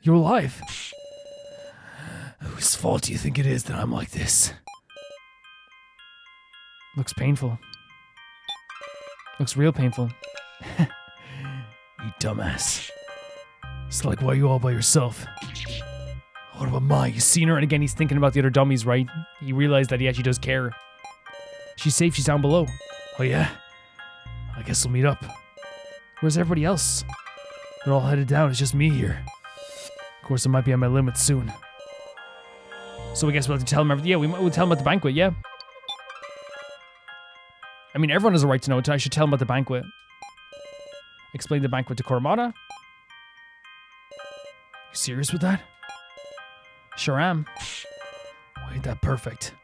You're alive? Whose fault do you think it is that I'm like this? Looks painful. Looks real painful. You dumbass. It's like, why are you all by yourself? What about Ma? You seen her? And again, he's thinking about the other dummies, right? He realized that he actually does care. She's safe. She's down below. Oh, yeah? I guess we'll meet up. Where's everybody else? They're all headed down. It's just me here. Of course, I might be on my limit soon. So I guess we'll have to tell him everything. Yeah, we'll tell him about the banquet, yeah. I mean, everyone has a right to know it. I should tell him about the banquet. Explain the banquet to Kurumada. You serious with that? Sure am. Why ain't that perfect?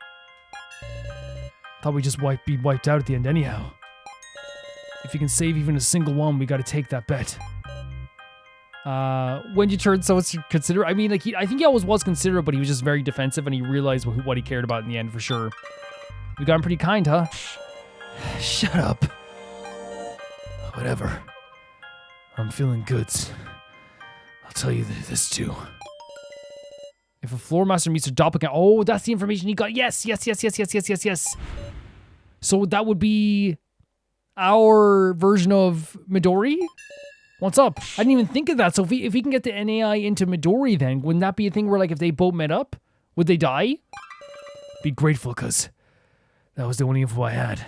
Thought we just be wiped out at the end anyhow. If you can save even a single one, we gotta take that bet. When you turn so considerate, I mean, like I think he always was considerate, but he was just very defensive, and he realized what he cared about in the end for sure. We got him pretty kind, huh? Shut up. Whatever. I'm feeling good. I'll tell you this too. If a floor master meets a doppelganger, oh, that's the information he got. Yes. So that would be our version of Midori. What's up? I didn't even think of that. So if we can get the NAI into Midori, then wouldn't that be a thing where, like, if they both met up, would they die? Be grateful, cause that was the only info I had.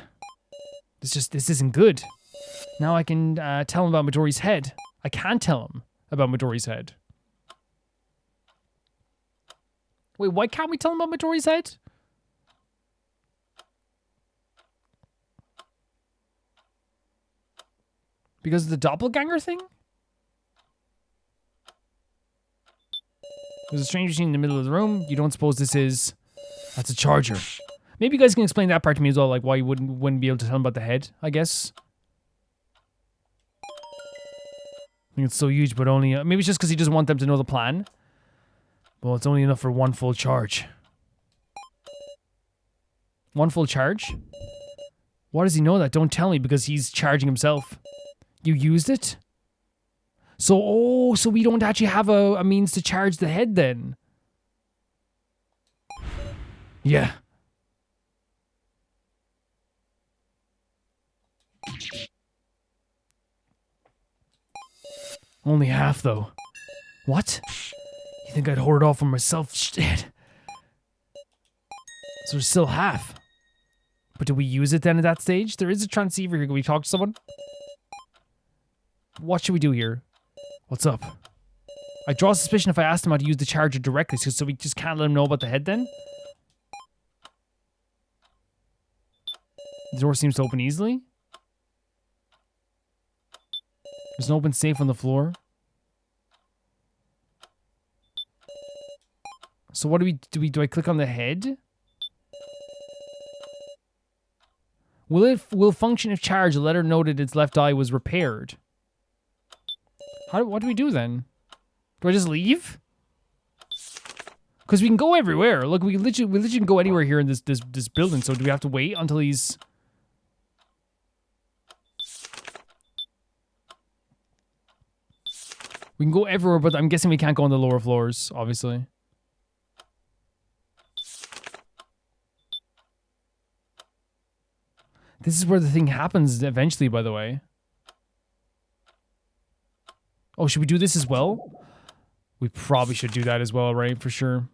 This isn't good. Now I can tell him about Midori's head. I can't tell him about Midori's head. Wait, why can't we tell him about Midori's head? Because of the doppelganger thing? There's a strange machine in the middle of the room. You don't suppose this is... That's a charger. Maybe you guys can explain that part to me as well, like why you wouldn't be able to tell him about the head, I guess. I think it's so huge, but only... maybe it's just because he doesn't want them to know the plan. Well, it's only enough for one full charge. One full charge? Why does he know that? Don't tell me, because he's charging himself. You used it? So we don't actually have a means to charge the head then? Yeah. Only half, though. What? You think I'd hoard it all for myself? Shit. So there's still half. But do we use it then at that stage? There is a transceiver here. Can we talk to someone? What should we do here? What's up? I draw suspicion if I asked him how to use the charger directly, so we just can't let him know about the head then? The door seems to open easily. There's an open safe on the floor. So what do I click on the head? Will function if charged? The letter noted its left eye was repaired. What do we do then? Do I just leave? Because we can go everywhere. Look, we literally can go anywhere here in this building. So do we have to wait until he's... We can go everywhere, but I'm guessing we can't go on the lower floors, obviously. This is where the thing happens eventually, by the way. Oh, should we do this as well? We probably should do that as well, right? For sure.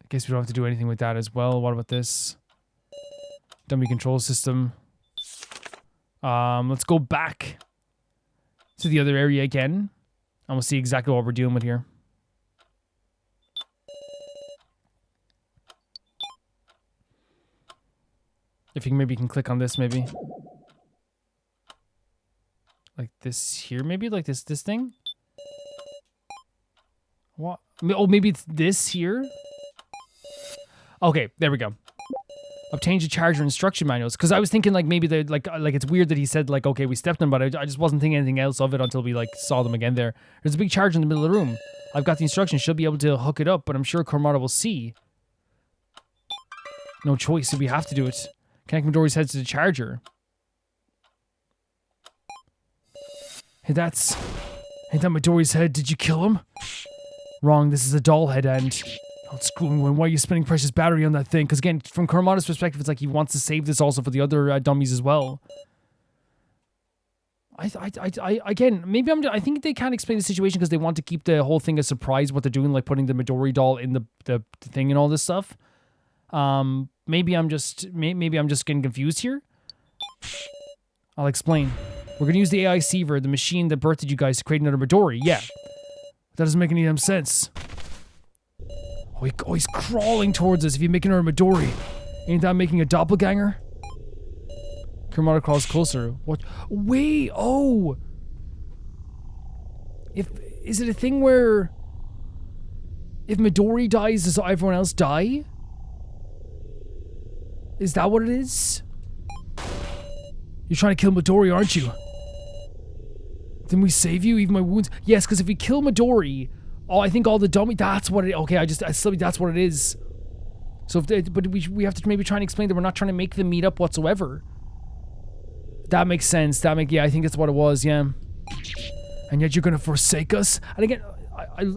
I guess we don't have to do anything with that as well. What about this? Dummy control system. Let's go back to the other area again, and we'll see exactly what we're dealing with here. If you can, maybe you can click on this, maybe. Like this here, maybe? Like this thing? What? Oh, maybe it's this here? Okay, there we go. Obtain the charger instruction manuals. Because I was thinking like maybe they like it's weird that he said like, okay, we stepped them, but I just wasn't thinking anything else of it until we like saw them again there. There's a big charger in the middle of the room. I've got the instructions. She'll be able to hook it up, but I'm sure Kurumada will see. No choice, so we have to do it. Connect Midori's head to the charger. Hey, that's... Ain't that Midori's head? Did you kill him? Wrong, this is a doll head and... Oh, screwing one. Why are you spending precious battery on that thing? Because again, from Kurumada's perspective, it's like he wants to save this also for the other dummies as well. Again, maybe I think they can't explain the situation because they want to keep the whole thing a surprise what they're doing, like putting the Midori doll in the thing and all this stuff. Maybe I'm just getting confused here. I'll explain. We're gonna use the AI Seaver, the machine that birthed you guys, to create another Midori. Yeah, that doesn't make any damn sense. Oh, he's crawling towards us. If you make another Midori, ain't that making a doppelganger? Kurumada crawls closer. What? Wait. Oh. Is it a thing where if Midori dies, does everyone else die? Is that what it is? You're trying to kill Midori, aren't you? Didn't we save you? Even my wounds? Yes, because if we kill Midori, I think all the dummy... That's what it... Okay, that's what it is. So, but we have to maybe try and explain that we're not trying to make them meet up whatsoever. That makes sense. Yeah, I think that's what it was, yeah. And yet you're going to forsake us? And again,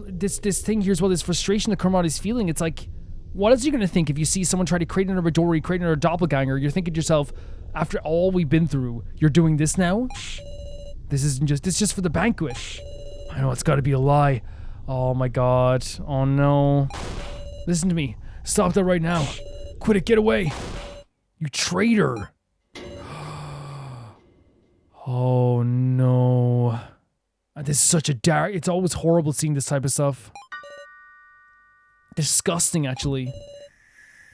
this thing here as well, this frustration that Kurumada is feeling, it's like... What else are you going to think if you see someone try to create another Midori, create another doppelganger? You're thinking to yourself, after all we've been through, you're doing this now? This is just for the banquet. I know it's got to be a lie. Oh my god. Oh no. Listen to me. Stop that right now. Quit it. Get away. You traitor. Oh no. This is such a dark... It's always horrible seeing this type of stuff. Disgusting, actually.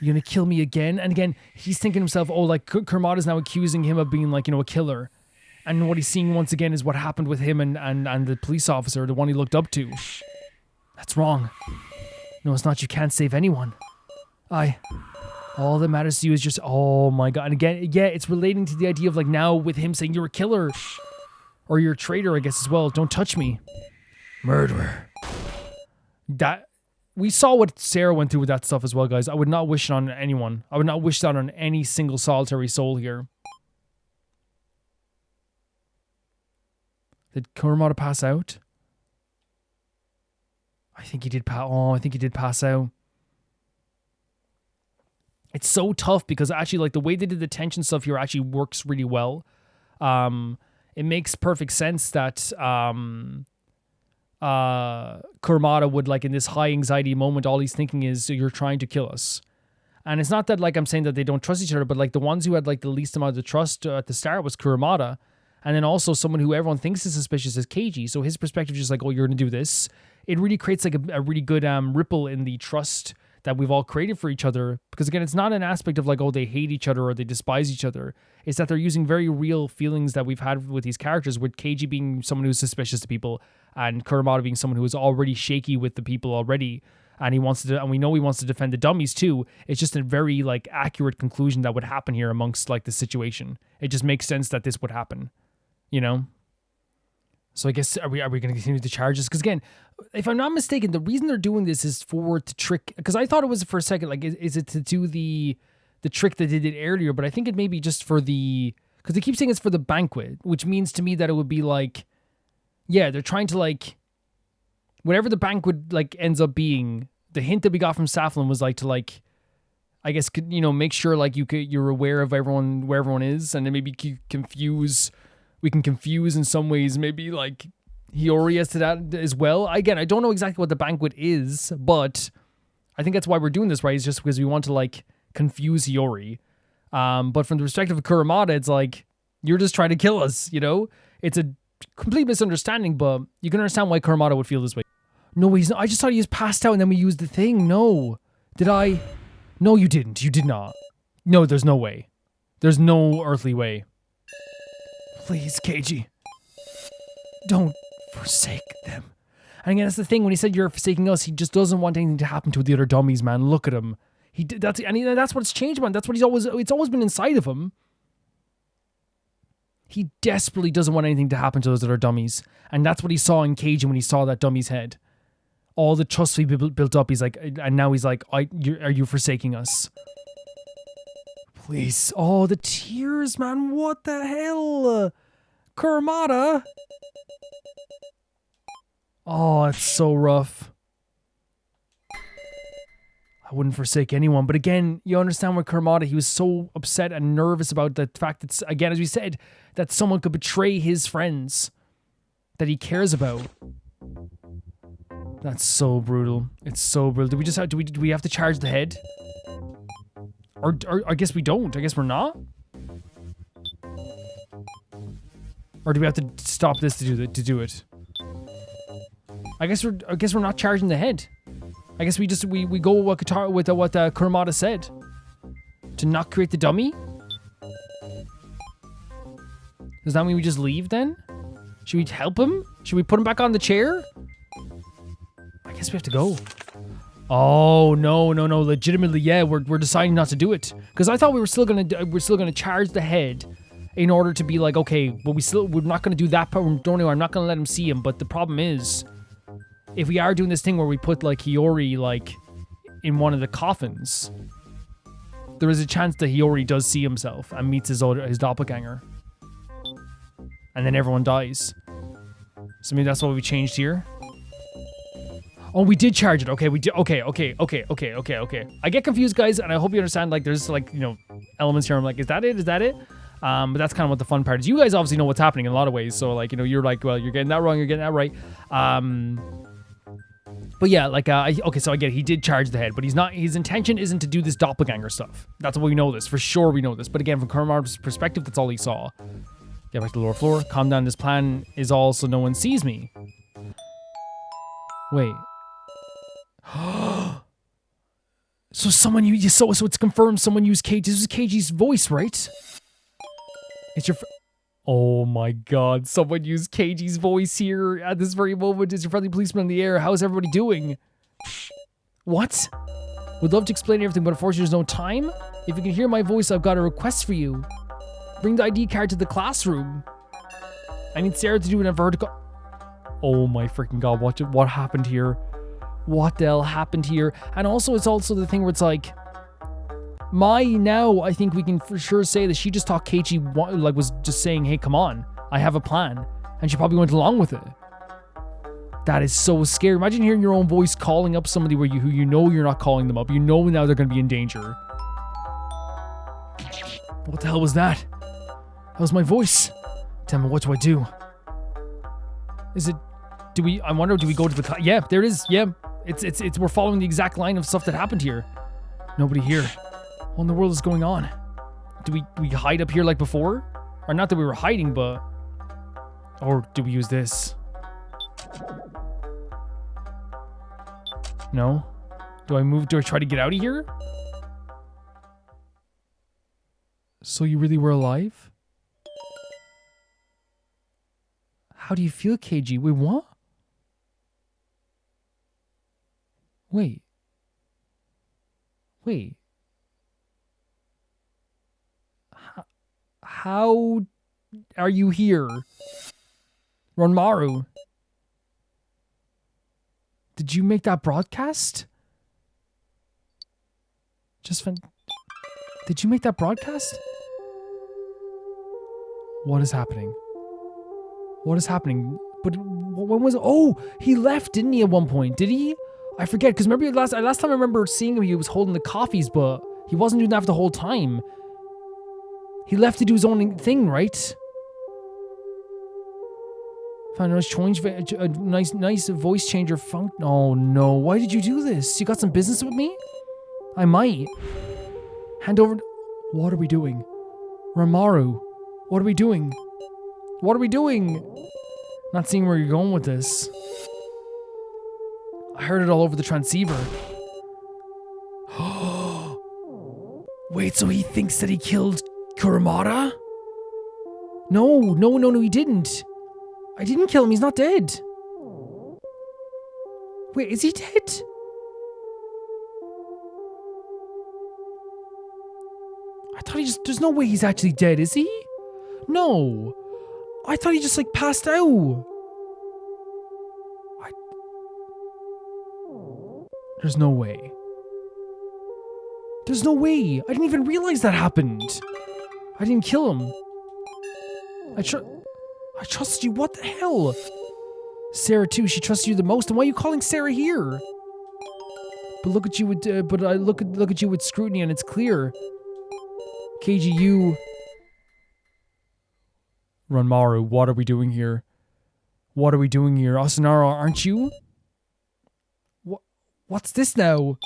You're gonna kill me again? And again, he's thinking to himself, oh, like, Kurumada's now accusing him of being, like, a killer. And what he's seeing once again is what happened with him and the police officer, the one he looked up to. That's wrong. No, it's not. You can't save anyone. All that matters to you is just, oh my god. And again, yeah, it's relating to the idea of, like, now with him saying you're a killer. Or you're a traitor, I guess, as well. Don't touch me. Murderer. We saw what Sarah went through with that stuff as well, guys. I would not wish it on anyone. I would not wish that on any single solitary soul here. Did Kurumada pass out? I think he did pass out. It's so tough because actually, like, the way they did the tension stuff here actually works really well. It makes perfect sense that Kurumada would, like, in this high anxiety moment, all he's thinking is, you're trying to kill us. And it's not that, like, I'm saying that they don't trust each other, but, like, the ones who had, like, the least amount of trust at the start was Kurumada. And then also someone who everyone thinks is suspicious is Keiji. So his perspective is just like, oh, you're going to do this. It really creates, like, a really good ripple in the trust that we've all created for each other. Because, again, it's not an aspect of, like, oh, they hate each other or they despise each other. It's that they're using very real feelings that we've had with these characters, with Keiji being someone who's suspicious to people and Kurumada being someone who is already shaky with the people already. And and we know he wants to defend the dummies too. It's just a very, like, accurate conclusion that would happen here amongst, like, the situation. It just makes sense that this would happen, you know? So I guess, are we going to continue the charges? Because again, if I'm not mistaken, the reason they're doing this is to trick, because I thought it was for a second, like, is it to do the trick that they did earlier? But I think it may be just for because they keep saying it's for the banquet, which means to me that it would be like, yeah, they're trying to, like, whatever the banquet, like, ends up being, the hint that we got from Saflin was, like, to, like, I guess, you know, make sure, like, you're aware of everyone, where everyone is, and then maybe we can confuse in some ways, maybe, like, Hiyori as to that as well. Again, I don't know exactly what the banquet is, but I think that's why we're doing this, right? It's just because we want to, like, confuse Hiyori. But from the perspective of Kurumada, it's like, you're just trying to kill us, you know? It's a complete misunderstanding, but you can understand why Kurumada would feel this way. No, he's not. I just thought he was passed out and then we used the thing. No. Did I? No, you didn't. You did not. No, there's no way. There's no earthly way. Please, Keiji. Don't forsake them. And again, that's the thing. When he said you're forsaking us, he just doesn't want anything to happen to the other dummies, man. Look at him. That's what's changed, man. That's what it's always been inside of him. He desperately doesn't want anything to happen to those other dummies. And that's what he saw in Keiji when he saw that dummy's head. All the trust we built up, he's like, and now he's like, are you forsaking us? Please. Oh, the tears, man. What the hell? Kurumada. Oh, it's so rough. I wouldn't forsake anyone. But again, you understand why Kurumada, he was so upset and nervous about the fact that, again, as we said, that someone could betray his friends that he cares about. That's so brutal. It's so brutal. Do we have to charge the head? Or I guess we don't. I guess we're not. Or do we have to stop this to do it? I guess we're not charging the head. I guess we go with what Kurumada said. To not create the dummy? Does that mean we just leave then? Should we help him? Should we put him back on the chair? I guess we have to go. Oh, no. Legitimately, yeah, we're deciding not to do it. Because I thought we're still gonna charge the head in order to be like, okay, but we're not gonna do that part. I'm not gonna let him see him. But the problem is, if we are doing this thing where we put like Hiyori like in one of the coffins, there is a chance that Hiyori does see himself and meets his doppelganger. And then everyone dies. So maybe that's what we changed here. Oh, we did charge it. Okay, we did. Okay. I get confused, guys, and I hope you understand. Like, there's like, elements here. I'm like, is that it? But that's kind of what the fun part is. You guys obviously know what's happening in a lot of ways. So like, you're like, well, you're getting that wrong. You're getting that right. But yeah, like, okay, so I get it. He did charge the head, but his intention isn't to do this doppelganger stuff. That's what we know this. For sure we know this. But again, from Kurumada's perspective, that's all he saw. Get back to the lower floor. Calm down. This plan is all so no one sees me. Wait. So so it's confirmed someone used Keiji. This is Keiji's voice, right? It's your oh my god, someone used Keiji's voice here at this very moment. Is your friendly policeman in the air? How's everybody doing? What? Would love to explain everything, but unfortunately there's no time. If you can hear my voice, I've got a request for you. Bring the ID card to the classroom. I need Sarah to do it and for her to go. Oh my freaking god, what happened here? What the hell happened here? And also, it's also the thing where it's like, I think we can for sure say that she just thought Keiji was just saying, hey, come on, I have a plan. And she probably went along with it. That is so scary. Imagine hearing your own voice calling up somebody who you know you're not calling them up. You know now they're going to be in danger. What the hell was that? That was my voice. Damn it, what do I do? I wonder, do we go to the yeah, there it is. Yeah. It's we're following the exact line of stuff that happened here. Nobody here. What in the world is going on? Do we hide up here like before? Or not that we were hiding, but... Or do we use this? No? Do I move? Do I try to get out of here? So you really were alive? How do you feel, Keiji? Wait, what? Wait. How are you here? Ranmaru? Did you make that broadcast? Did you make that broadcast? What is happening? What is happening? But when was... Oh, he left, didn't he, at one point? Did he? I forget, because remember last time I remember seeing him, he was holding the coffees, but he wasn't doing that for the whole time. He left to do his own thing, right? Found a nice voice changer funk. Oh no, why did you do this? You got some business with me? I might. Hand over... What are we doing? Ranmaru, what are we doing? What are we doing? Not seeing where you're going with this. I heard it all over the transceiver. Wait, so he thinks that he killed Kuramada? No, he didn't. I didn't kill him. He's not dead. Wait, is he dead? I thought he just... There's no way he's actually dead, is he? No. I thought he just, like, passed out. There's no way. There's no way. I didn't even realize that happened. I didn't kill him. I trusted you. What the hell? Sarah too. She trusts you the most. And why are you calling Sarah here? But look at you with. I look at you with scrutiny, and it's clear. KG, you. Ranmaru, what are we doing here? What are we doing here? Asunara, aren't you? What's this now?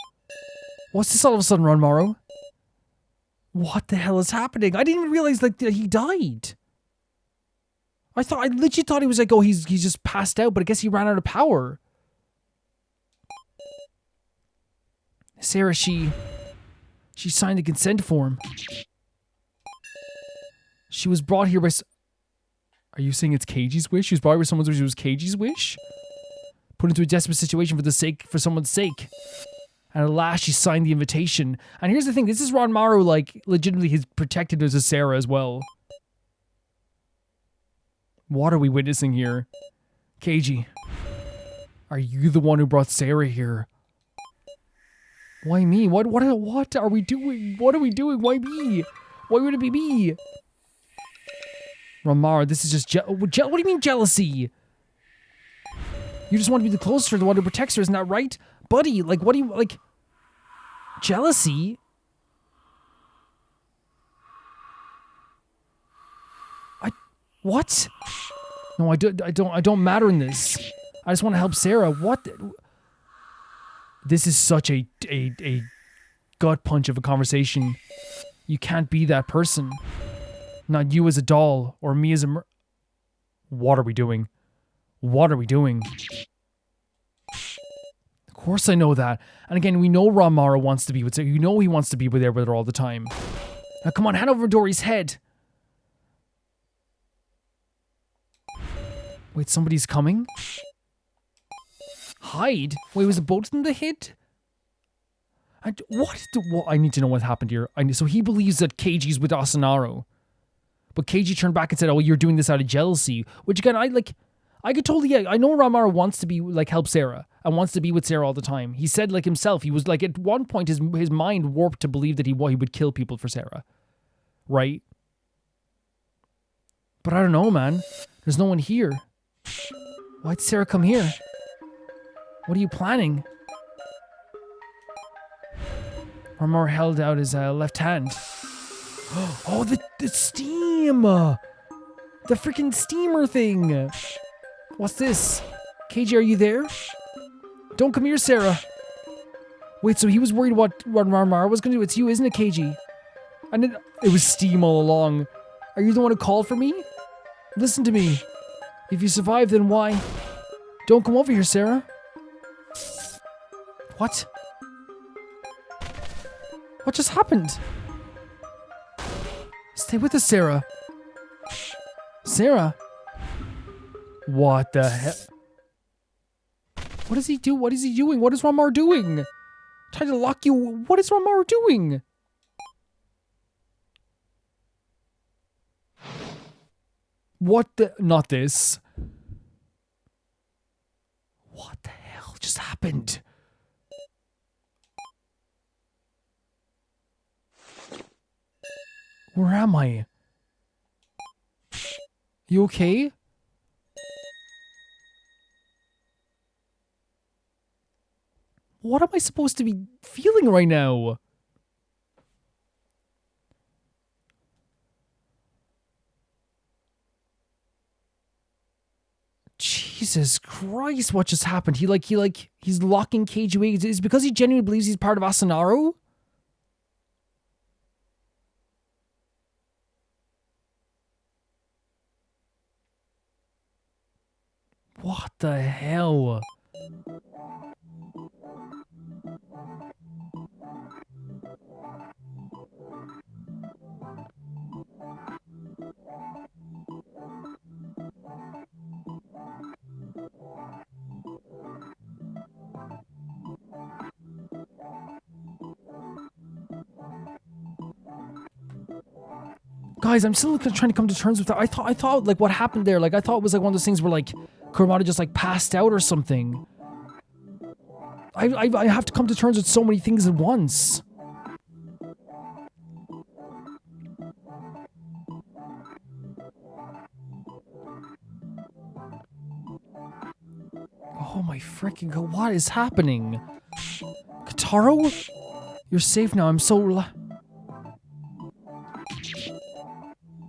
What's this all of a sudden, Ranmaru? What the hell is happening? I didn't even realize that he died. I legit thought he was like, oh, he's just passed out, but I guess he ran out of power. Sarah, she signed the consent form. She was brought here by... Are you saying it's Keiji's wish? She was brought here by someone's wish. It was Keiji's wish? Put into a desperate situation for someone's sake. And at last, she signed the invitation. And here's the thing. This is Ranmaru, like, legitimately his protected as a Sarah as well. What are we witnessing here? Keiji, are you the one who brought Sarah here? Why me? What are we doing? What are we doing? Why me? Why would it be me? Ranmaru, this is just what do you mean jealousy? You just want to be the closer, the one who protects her, isn't that right? Buddy, like, what do you, like... Jealousy? What? No, I don't matter in this. I just want to help Sarah. What? This is such a gut punch of a conversation. You can't be that person. Not you as a doll, or me as a What are we doing? What are we doing? Of course I know that. And again, we know Ranmaru wants to be with Sarah. You know he wants to be there with her all the time. Now come on, hand over Dory's head. Wait, somebody's coming? Hide? Wait, was it both of them that hid? What? I need to know what happened here. So he believes that Keiji's with Asunaro. But Keiji turned back and said, oh, you're doing this out of jealousy. Which again, I could totally, yeah, I know Ranmaru wants to be, like, help Sarah. And wants to be with Sarah all the time. He said, like, himself, he was, like, at one point, his mind warped to believe that he would kill people for Sarah. Right? But I don't know, man. There's no one here. Why'd Sarah come here? What are you planning? Ranmaru held out his left hand. Oh, the steam! The freaking steamer thing! What's this? KJ, are you there? Don't come here, Sarah. Wait, so he was worried what Ranmaru was going to do. It's you, isn't it, KG? And it was steam all along. Are you the one who called for me? Listen to me. If you survive, then why? Don't come over here, Sarah. What? What just happened? Stay with us, Sarah. Sarah? What the hell? What does he do? What is he doing? What is Ranmaru doing? Trying to lock you. What is Ranmaru doing? What the? Not this. What the hell just happened? Where am I? You okay? What am I supposed to be feeling right now? Jesus Christ, what just happened? He's locking Keiji away. Is it because he genuinely believes he's part of Asunaro? What the hell? Guys, I'm still trying to come to terms with that. I thought like what happened there, like I thought it was like one of those things where like Kurumada just like passed out or something. I have to come to terms with so many things at once. Oh my freaking god, what is happening? Kataro? You're safe now, I'm so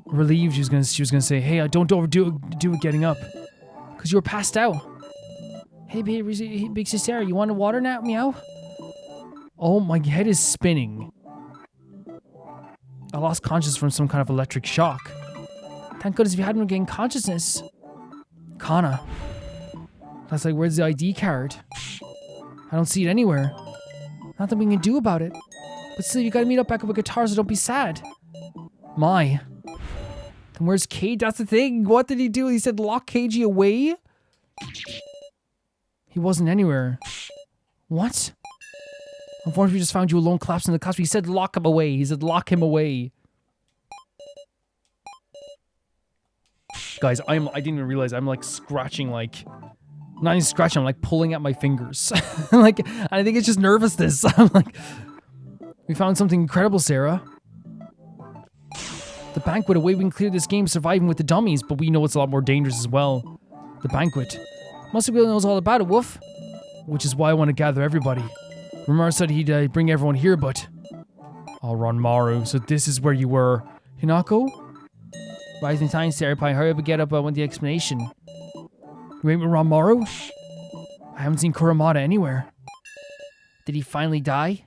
relieved. She was gonna say, hey, I don't overdo it getting up. Cause you were passed out. Hey big sister, you want a water nap, meow? Oh, my head is spinning. I lost consciousness from some kind of electric shock. Thank goodness if you hadn't regained consciousness. Kana. That's like, where's the ID card? I don't see it anywhere. Nothing we can do about it. But still, you gotta meet up back up with guitar, so don't be sad. My. Then where's Cage? That's the thing. What did he do? He said lock Keiji away? He wasn't anywhere. What? Unfortunately, we just found you alone collapsed in the classroom. He said lock him away. He said lock him away. Guys, I didn't even realize I'm like scratching like... Not even scratching, I'm like pulling at my fingers. Like, I think it's just nervousness. I'm like... We found something incredible, Sarah. The banquet, a way we can clear this game surviving with the dummies, but we know it's a lot more dangerous as well. The banquet. Must really knows all about it, Woof. Which is why I want to gather everybody. Ranmaru said he'd bring everyone here, but... Oh, Ranmaru, so this is where you were. Hinako? Rising time, Sarah Pie, hurry up and get up, I want the explanation. You ain't with Ranmaru? I haven't seen Kurumada anywhere. Did he finally die?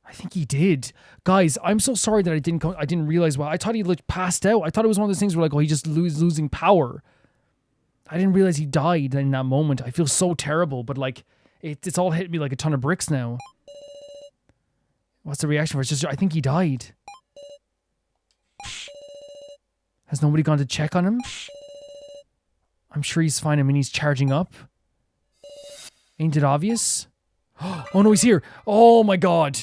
I think he did. Guys, I'm so sorry that I didn't realize why. I thought he like passed out. I thought it was one of those things where like, oh, he just losing power. I didn't realize he died in that moment. I feel so terrible, but like, it's all hit me like a ton of bricks now. What's the reaction for it? It's just, I think he died. Has nobody gone to check on him? I'm sure he's fine. I mean, he's charging up. Ain't it obvious? Oh no, he's here. Oh my god.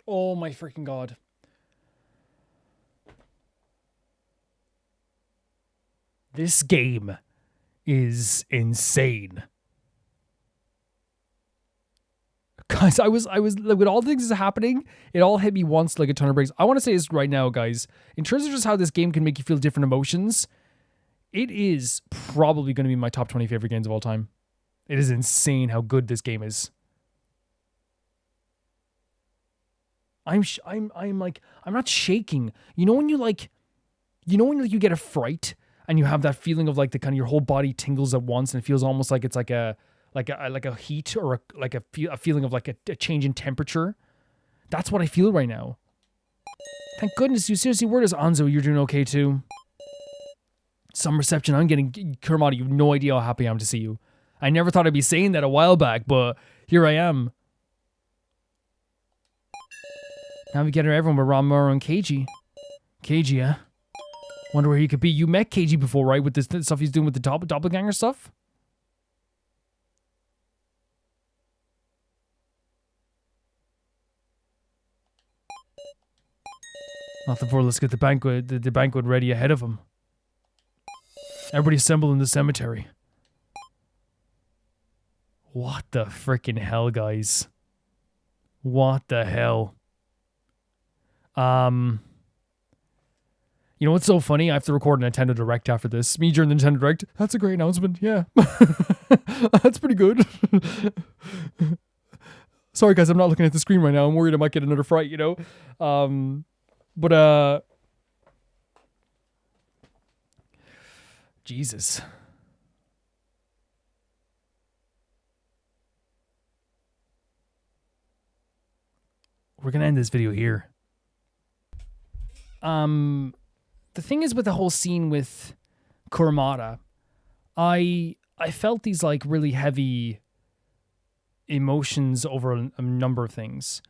Oh my freaking god. This game is insane. Guys, I was like, with all the things happening, it all hit me once like a ton of bricks. I want to say this right now, guys. In terms of just how this game can make you feel different emotions, it is probably going to be my top 20 favorite games of all time. It is insane how good this game is. I'm not shaking. You know when you like, you get a fright and you have that feeling of like the kind of your whole body tingles at once and it feels almost like it's like a heat or a feeling of like a change in temperature. That's what I feel right now. Thank goodness you seriously. Where does Anzo? You're doing okay too. Some reception I'm getting. Kurumada, you have no idea how happy I am to see you. I never thought I'd be saying that a while back, but here I am. Now we get everyone but Ranmaru and Keiji. Keiji, huh? Wonder where he could be. You met Keiji before, right? With this stuff he's doing with the doppelganger stuff? Nothing for. Let's get the banquet ready ahead of him. Everybody assemble in the cemetery. What the freaking hell, guys? What the hell? You know what's so funny? I have to record a Nintendo Direct after this. Me during the Nintendo Direct. That's a great announcement. Yeah. That's pretty good. Sorry, guys. I'm not looking at the screen right now. I'm worried I might get another fright, you know? Jesus. We're going to end this video here. the thing is with the whole scene with Kurumada, I felt these like really heavy emotions over a number of things.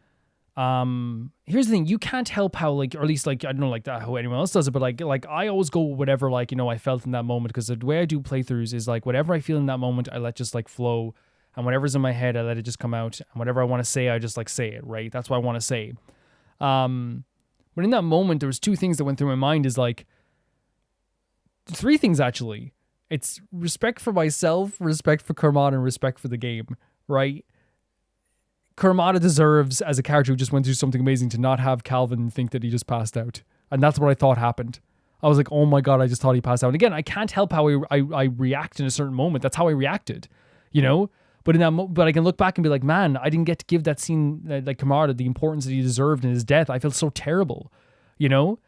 Here's the thing, you can't help how like, or at least like, I don't know like that how anyone else does it, but like I always go with whatever like, you know, I felt in that moment, because the way I do playthroughs is like whatever I feel in that moment, I let just like flow, and whatever's in my head, I let it just come out, and whatever I want to say, I just like say it, right? That's what I want to say. But in that moment, there was two things that went through my mind, is like three things actually. It's respect for myself, respect for Kurumada, and respect for the game, right? Kurumada deserves, as a character who just went through something amazing, to not have Calvin think that he just passed out. And that's what I thought happened. I was like, oh my God, I just thought he passed out. And again, I can't help how I react in a certain moment. That's how I reacted, you know? But in that but I can look back and be like, man, I didn't get to give that scene, like Kurumada, the importance that he deserved in his death. I felt so terrible, you know?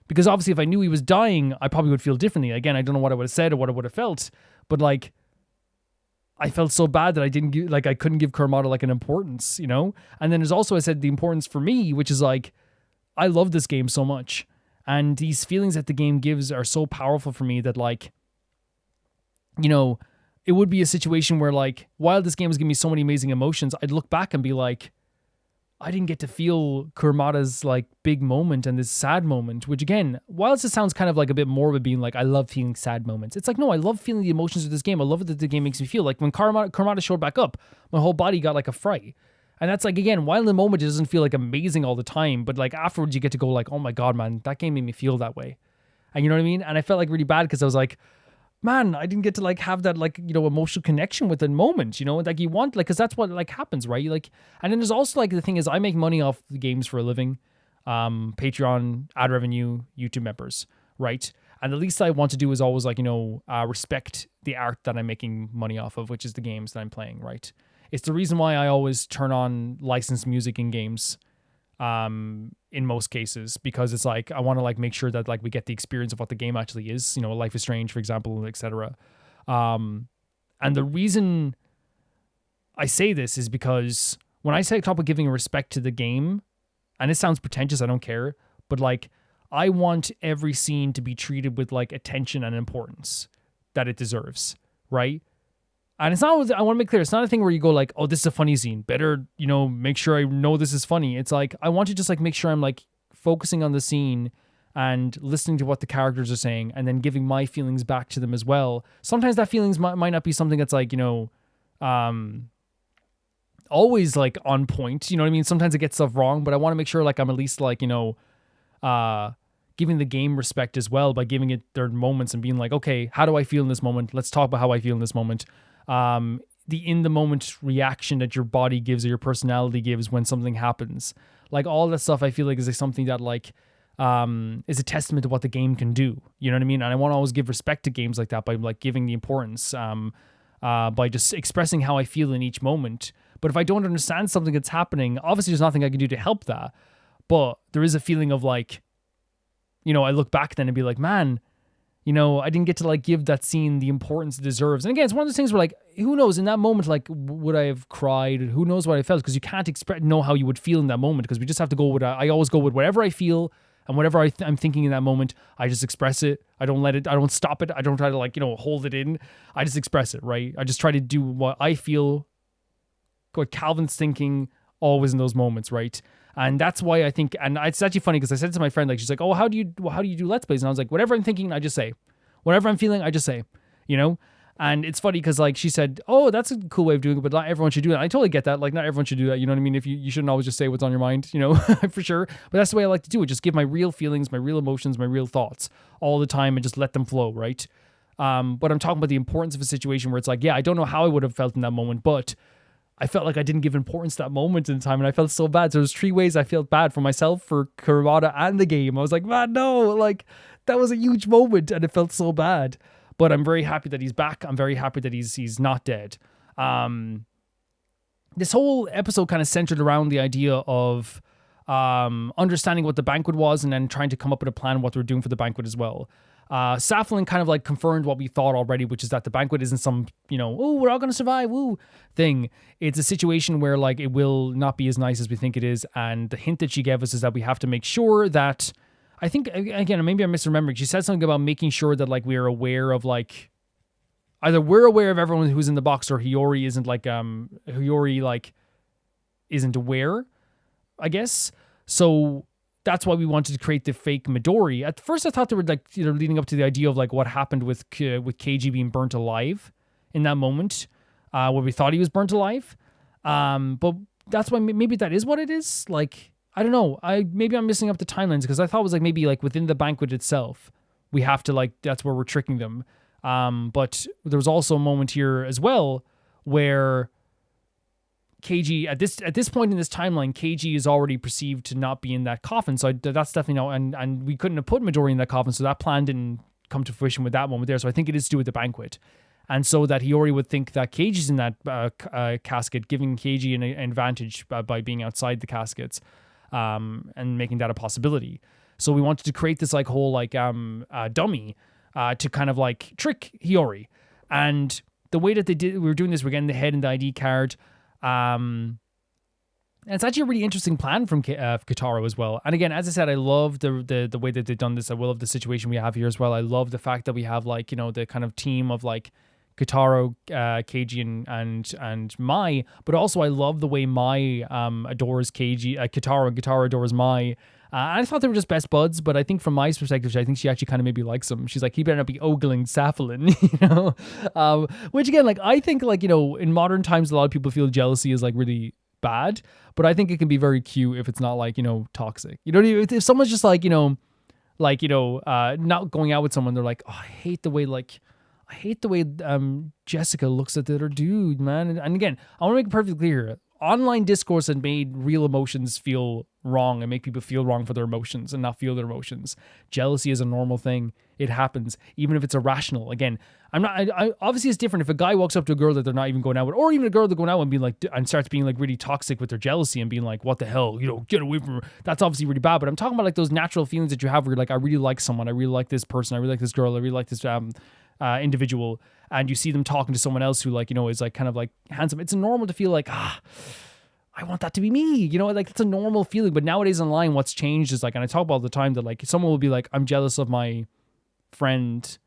Because obviously if I knew he was dying, I probably would feel differently. Again, I don't know what I would have said or what I would have felt, but like, I felt so bad that I didn't give, like, I couldn't give Kurumada like an importance, you know? And then there's also, I said, the importance for me, which is like, I love this game so much. And these feelings that the game gives are so powerful for me that like, you know, it would be a situation where like, while this game was giving me so many amazing emotions, I'd look back and be like, I didn't get to feel Kurumada's like big moment and this sad moment, which again, whilst it sounds kind of like a bit morbid being like, I love feeling sad moments. It's like, no, I love feeling the emotions of this game. I love it that the game makes me feel like when Kurumada showed back up, my whole body got like a fright. And that's like, again, while in the moment, it doesn't feel like amazing all the time, but like afterwards you get to go like, oh my God, man, that game made me feel that way. And you know what I mean? And I felt like really bad because I was like, man, I didn't get to like have that like, you know, emotional connection with the moment, you know, like you want, like, cause that's what like happens, right? Like, and then there's also like, the thing is I make money off the games for a living, Patreon, ad revenue, YouTube members, right? And the least I want to do is always like, you know, respect the art that I'm making money off of, which is the games that I'm playing, right? It's the reason why I always turn on licensed music in games, in most cases, because it's like I want to like make sure that like we get the experience of what the game actually is, you know, Life is Strange, for example, etc. And the reason I say this is because when I say talk about giving respect to the game, and it sounds pretentious, I don't care, but like I want every scene to be treated with like attention and importance that it deserves, right? And it's not, I want to make clear, it's not a thing where you go like, oh, this is a funny scene, better, you know, make sure I know this is funny. It's like, I want to just like make sure I'm like focusing on the scene and listening to what the characters are saying and then giving my feelings back to them as well. Sometimes that feelings might not be something that's like, you know, always like on point, you know what I mean? Sometimes I get stuff wrong, but I want to make sure like I'm at least like, you know, giving the game respect as well by giving it their moments and being like, okay, how do I feel in this moment? Let's talk about how I feel in this moment. The in the moment reaction that your body gives or your personality gives when something happens, like all that stuff, I feel like is like something that like is a testament to what the game can do. You know what I mean? And I want to always give respect to games like that by like giving the importance, by just expressing how I feel in each moment. But if I don't understand something that's happening, obviously there's nothing I can do to help that. But there is a feeling of like, you know, I look back then and be like, man, you know, I didn't get to like give that scene the importance it deserves. And again, it's one of those things where like, who knows in that moment, like would I have cried? Who knows what I felt? Because you can't know how you would feel in that moment, because we just have to go with, I always go with whatever I feel and whatever I'm thinking in that moment. I just express it. I don't let it, I don't stop it. I don't try to like, you know, hold it in. I just express it, right? I just try to do what I feel, what Calvin's thinking always in those moments, right? And that's why I think, and it's actually funny because I said to my friend, like, she's like, oh, how do you do Let's Plays? And I was like, whatever I'm thinking, I just say. Whatever I'm feeling, I just say, you know? And it's funny because like she said, oh, that's a cool way of doing it, but not everyone should do that. I totally get that. Like not everyone should do that. You know what I mean? If you shouldn't always just say what's on your mind, you know, for sure. But that's the way I like to do it. Just give my real feelings, my real emotions, my real thoughts all the time and just let them flow, right? But I'm talking about the importance of a situation where it's like, yeah, I don't know how I would have felt in that moment, but I felt like I didn't give importance to that moment in time and I felt so bad. So there's 3 ways I felt bad for myself, for Kurumada, and the game. I was like, man, no, like that was a huge moment and it felt so bad. But I'm very happy that he's back. I'm very happy that he's not dead. This whole episode kind of centered around the idea of understanding what the banquet was and then trying to come up with a plan what we're doing for the banquet as well. Saflin kind of like confirmed what we thought already, which is that the banquet isn't some, you know, oh, we're all going to survive, woo, thing. It's a situation where like it will not be as nice as we think it is. And the hint that she gave us is that we have to make sure that I think, again, maybe I'm misremembering. She said something about making sure that like we're aware of like, either we're aware of everyone who's in the box or Hiyori isn't aware, I guess. So that's why we wanted to create the fake Midori. At first I thought they were like, leading up to the idea of like what happened with Keiji being burnt alive in that moment, where we thought he was burnt alive. But that's why maybe that is what it is. Like, I don't know. Maybe I'm missing up the timelines, because I thought it was like maybe like within the banquet itself, we have to like, that's where we're tricking them. But there was also a moment here as well where Keiji, at this point in this timeline, Keiji is already perceived to not be in that coffin. So that's definitely no, and we couldn't have put Midori in that coffin, so that plan didn't come to fruition with that moment there. So I think it is to do with the banquet. And so that Hiyori would think that Keiji's in that casket, giving Keiji an advantage by being outside the caskets, and making that a possibility. So we wanted to create this like whole like dummy to kind of like trick Hiyori. And the way that we were doing this, we're getting the head and the ID card. And it's actually a really interesting plan from Kitaro as well. And again, as I said, I love the way that they've done this. I love the situation we have here as well. I love the fact that we have like, the kind of team of like Kitaro, Keiji, and Mai. But also I love the way Mai adores Kitaro, and Kitaro adores Mai. I thought they were just best buds, but I think from Mai's perspective, I think she actually kind of maybe likes him. She's like, he better not be ogling Saphalin, which again, like, I think like, in modern times, a lot of people feel jealousy is like really bad, but I think it can be very cute if it's not like, toxic. If someone's just like, not going out with someone, they're like, oh, I hate the way Jessica looks at the other dude, man. And again, I want to make it perfectly clear. Online discourse had made real emotions feel wrong and make people feel wrong for their emotions and not feel their emotions. Jealousy is a normal thing. It happens, even if it's irrational. Again, I obviously it's different if a guy walks up to a girl that they're not even going out with, or even a girl they're going out with, and being like, and starts being like really toxic with their jealousy and being like, what the hell, get away from her. That's obviously really bad. But I'm talking about like those natural feelings that you have where you're like, I really like someone, I really like this person, I really like this girl, I really like this individual, and you see them talking to someone else who like, is like kind of like handsome. It's normal to feel like, I want that to be me, like it's a normal feeling. But nowadays online, what's changed is like, and I talk about all the time that like someone will be like, I'm jealous of my friend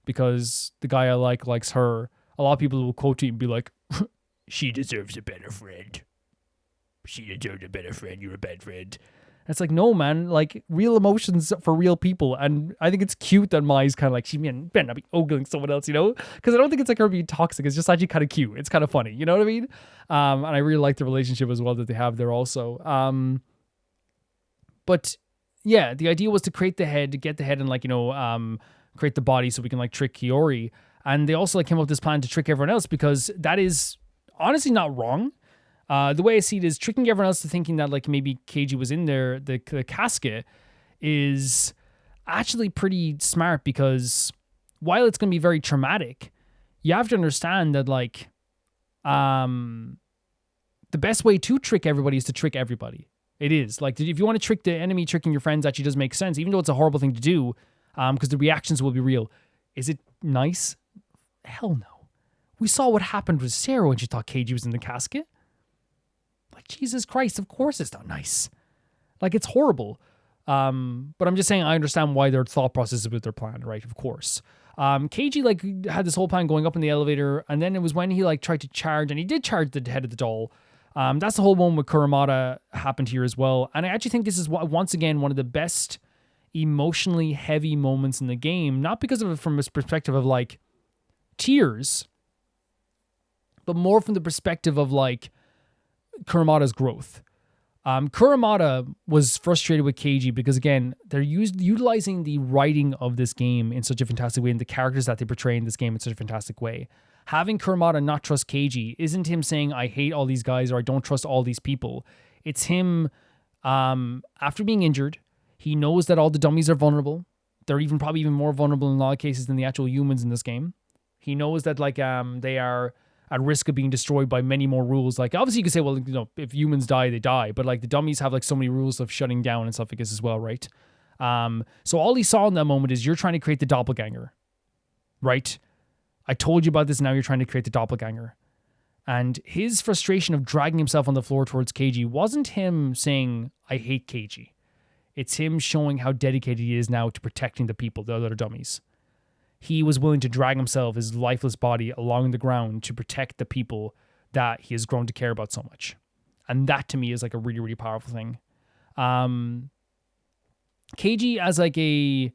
because the guy I like likes her. A lot of people will quote you and be like, she deserves a better friend. She deserves a better friend. You're a bad friend. And it's like, no, man, like real emotions for real people. And I think it's cute that Mai's kind of like, she better not be ogling someone else, because I don't think it's like her being toxic. It's just actually kind of cute. It's kind of funny. You know what I mean? And I really like the relationship as well that they have there also. But yeah, the idea was to create the head, to get the head and like, create the body so we can like trick Hiyori. And they also like came up with this plan to trick everyone else, because that is honestly not wrong. The way I see it is tricking everyone else to thinking that like maybe Keiji was in there, the casket, is actually pretty smart, because while it's going to be very traumatic, you have to understand that like the best way to trick everybody is to trick everybody. It is like, if you want to trick the enemy, tricking your friends actually does make sense, even though it's a horrible thing to do, because the reactions will be real. Is it nice? Hell no. We saw what happened with Sarah when she thought Keiji was in the casket. Like, Jesus Christ, of course it's not nice. Like, it's horrible. But I'm just saying I understand why their thought process is with their plan, right? Of course. Keiji, like, had this whole plan going up in the elevator, and then it was when he, like, tried to charge, and he did charge the head of the doll. That's the whole one with Kuramada happened here as well. And I actually think this is, once again, one of the best emotionally heavy moments in the game. Not because of it from a perspective of, like, tears, but more from the perspective of, like, Kuramada's growth. Kuramada was frustrated with Keiji because, again, they're utilizing the writing of this game in such a fantastic way, and the characters that they portray in this game in such a fantastic way. Having Kuramada not trust Keiji isn't him saying, I hate all these guys or I don't trust all these people. It's him, after being injured, he knows that all the dummies are vulnerable. They're probably even more vulnerable in a lot of cases than the actual humans in this game. He knows that like they are at risk of being destroyed by many more rules. Like, obviously you could say, well, if humans die, they die. But like the dummies have like so many rules of shutting down and stuff like this as well, right? So all he saw in that moment is, you're trying to create the doppelganger, right? I told you about this, now you're trying to create the doppelganger. And his frustration of dragging himself on the floor towards Keiji wasn't him saying, I hate Keiji. It's him showing how dedicated he is now to protecting the people, the other dummies. He was willing to drag himself, his lifeless body, along the ground to protect the people that he has grown to care about so much. And that to me is like a really, really powerful thing. Keiji as like a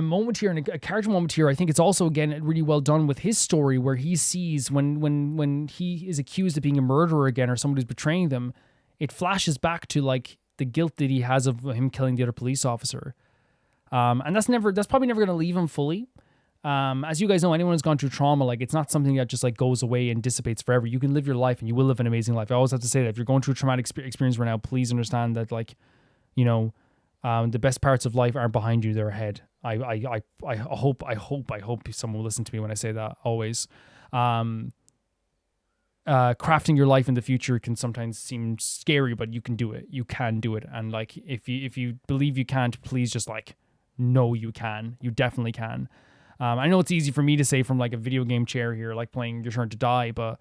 moment here and a character moment here, I think it's also again really well done with his story where he sees when he is accused of being a murderer again or someone who's betraying them, it flashes back to like the guilt that he has of him killing the other police officer. And that's probably never going to leave him fully. As you guys know, anyone who's gone through trauma, like it's not something that just like goes away and dissipates forever. You can live your life and you will live an amazing life. I always have to say that if you're going through a traumatic experience right now, please understand that like, you know, the best parts of life aren't behind you, they're ahead. I hope someone will listen to me when I say that always. Crafting your life in the future can sometimes seem scary, but you can do it. You can do it. And like, if you believe you can't, please just like, no, you can. You definitely can. I know it's easy for me to say from like a video game chair here, like playing Your Turn to Die, but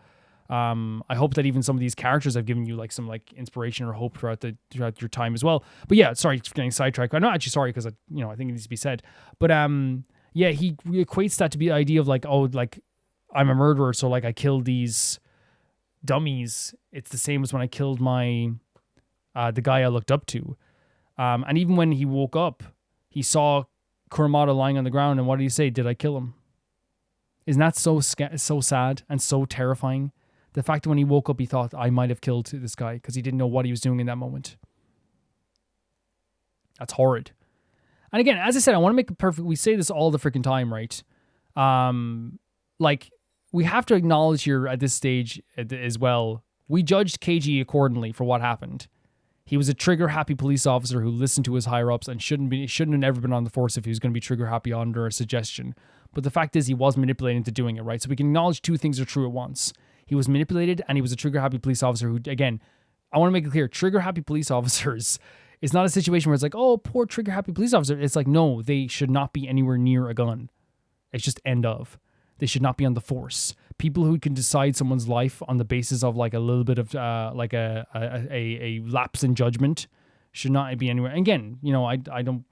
I hope that even some of these characters have given you like some like inspiration or hope throughout your time as well. But yeah, sorry for getting sidetracked. I'm not actually sorry because I think it needs to be said. But yeah, he equates that to be the idea of like, oh, like I'm a murderer, so like I killed these dummies. It's the same as when I killed my the guy I looked up to. And even when he woke up, he saw Kurumada lying on the ground, and what did he say? Did I kill him? Isn't that so sad and so terrifying? The fact that when he woke up, he thought, I might have killed this guy because he didn't know what he was doing in that moment. That's horrid. And again, as I said, I want to make it perfect. We say this all the freaking time, right? Like, we have to acknowledge here at this stage as well, we judged Keiji accordingly for what happened. He was a trigger-happy police officer who listened to his higher-ups and shouldn't have never been on the force if he was going to be trigger-happy under a suggestion. But the fact is he was manipulated into doing it, right? So we can acknowledge two things are true at once. He was manipulated and he was a trigger-happy police officer who, again, I want to make it clear, trigger-happy police officers is not a situation where it's like, oh, poor trigger-happy police officer. It's like, no, they should not be anywhere near a gun. It's just end of. They should not be on the force. People who can decide someone's life on the basis of like a little bit of like a lapse in judgment should not be anywhere. And again, I don't,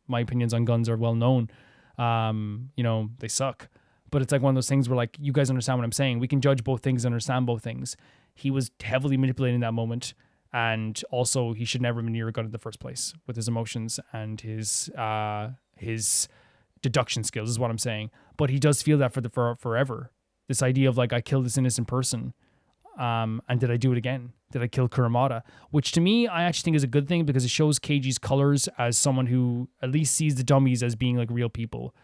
my opinions on guns are well known. They suck. But it's like one of those things where like, you guys understand what I'm saying. We can judge both things, understand both things. He was heavily manipulated in that moment. And also he should never have been near a gun in the first place with his emotions and his deduction skills is what I'm saying. But he does feel that for forever. This idea of like, I killed this innocent person. And did I do it again? Did I kill Kurumada? Which to me, I actually think is a good thing because it shows Keiji's colors as someone who at least sees the dummies as being like real people.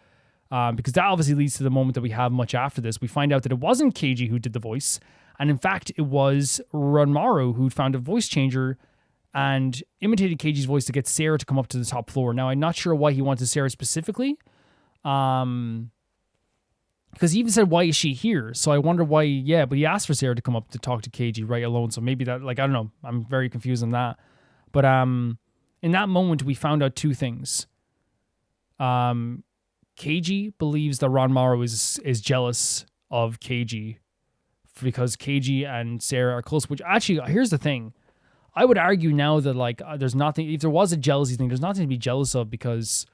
Because that obviously leads to the moment that we have much after this. We find out that it wasn't Keiji who did the voice. And in fact, it was Ranmaru who found a voice changer and imitated Keiji's voice to get Sarah to come up to the top floor. Now, I'm not sure why he wanted Sarah specifically. Because he even said, why is she here? So I wonder why, but he asked for Sarah to come up to talk to Keiji right alone. So maybe that, like, I don't know. I'm very confused on that. But in that moment, we found out two things. Keiji believes that Ranmaru is jealous of Keiji because Keiji and Sarah are close. Which actually, here's the thing. I would argue now that like there's nothing, if there was a jealousy thing, there's nothing to be jealous of because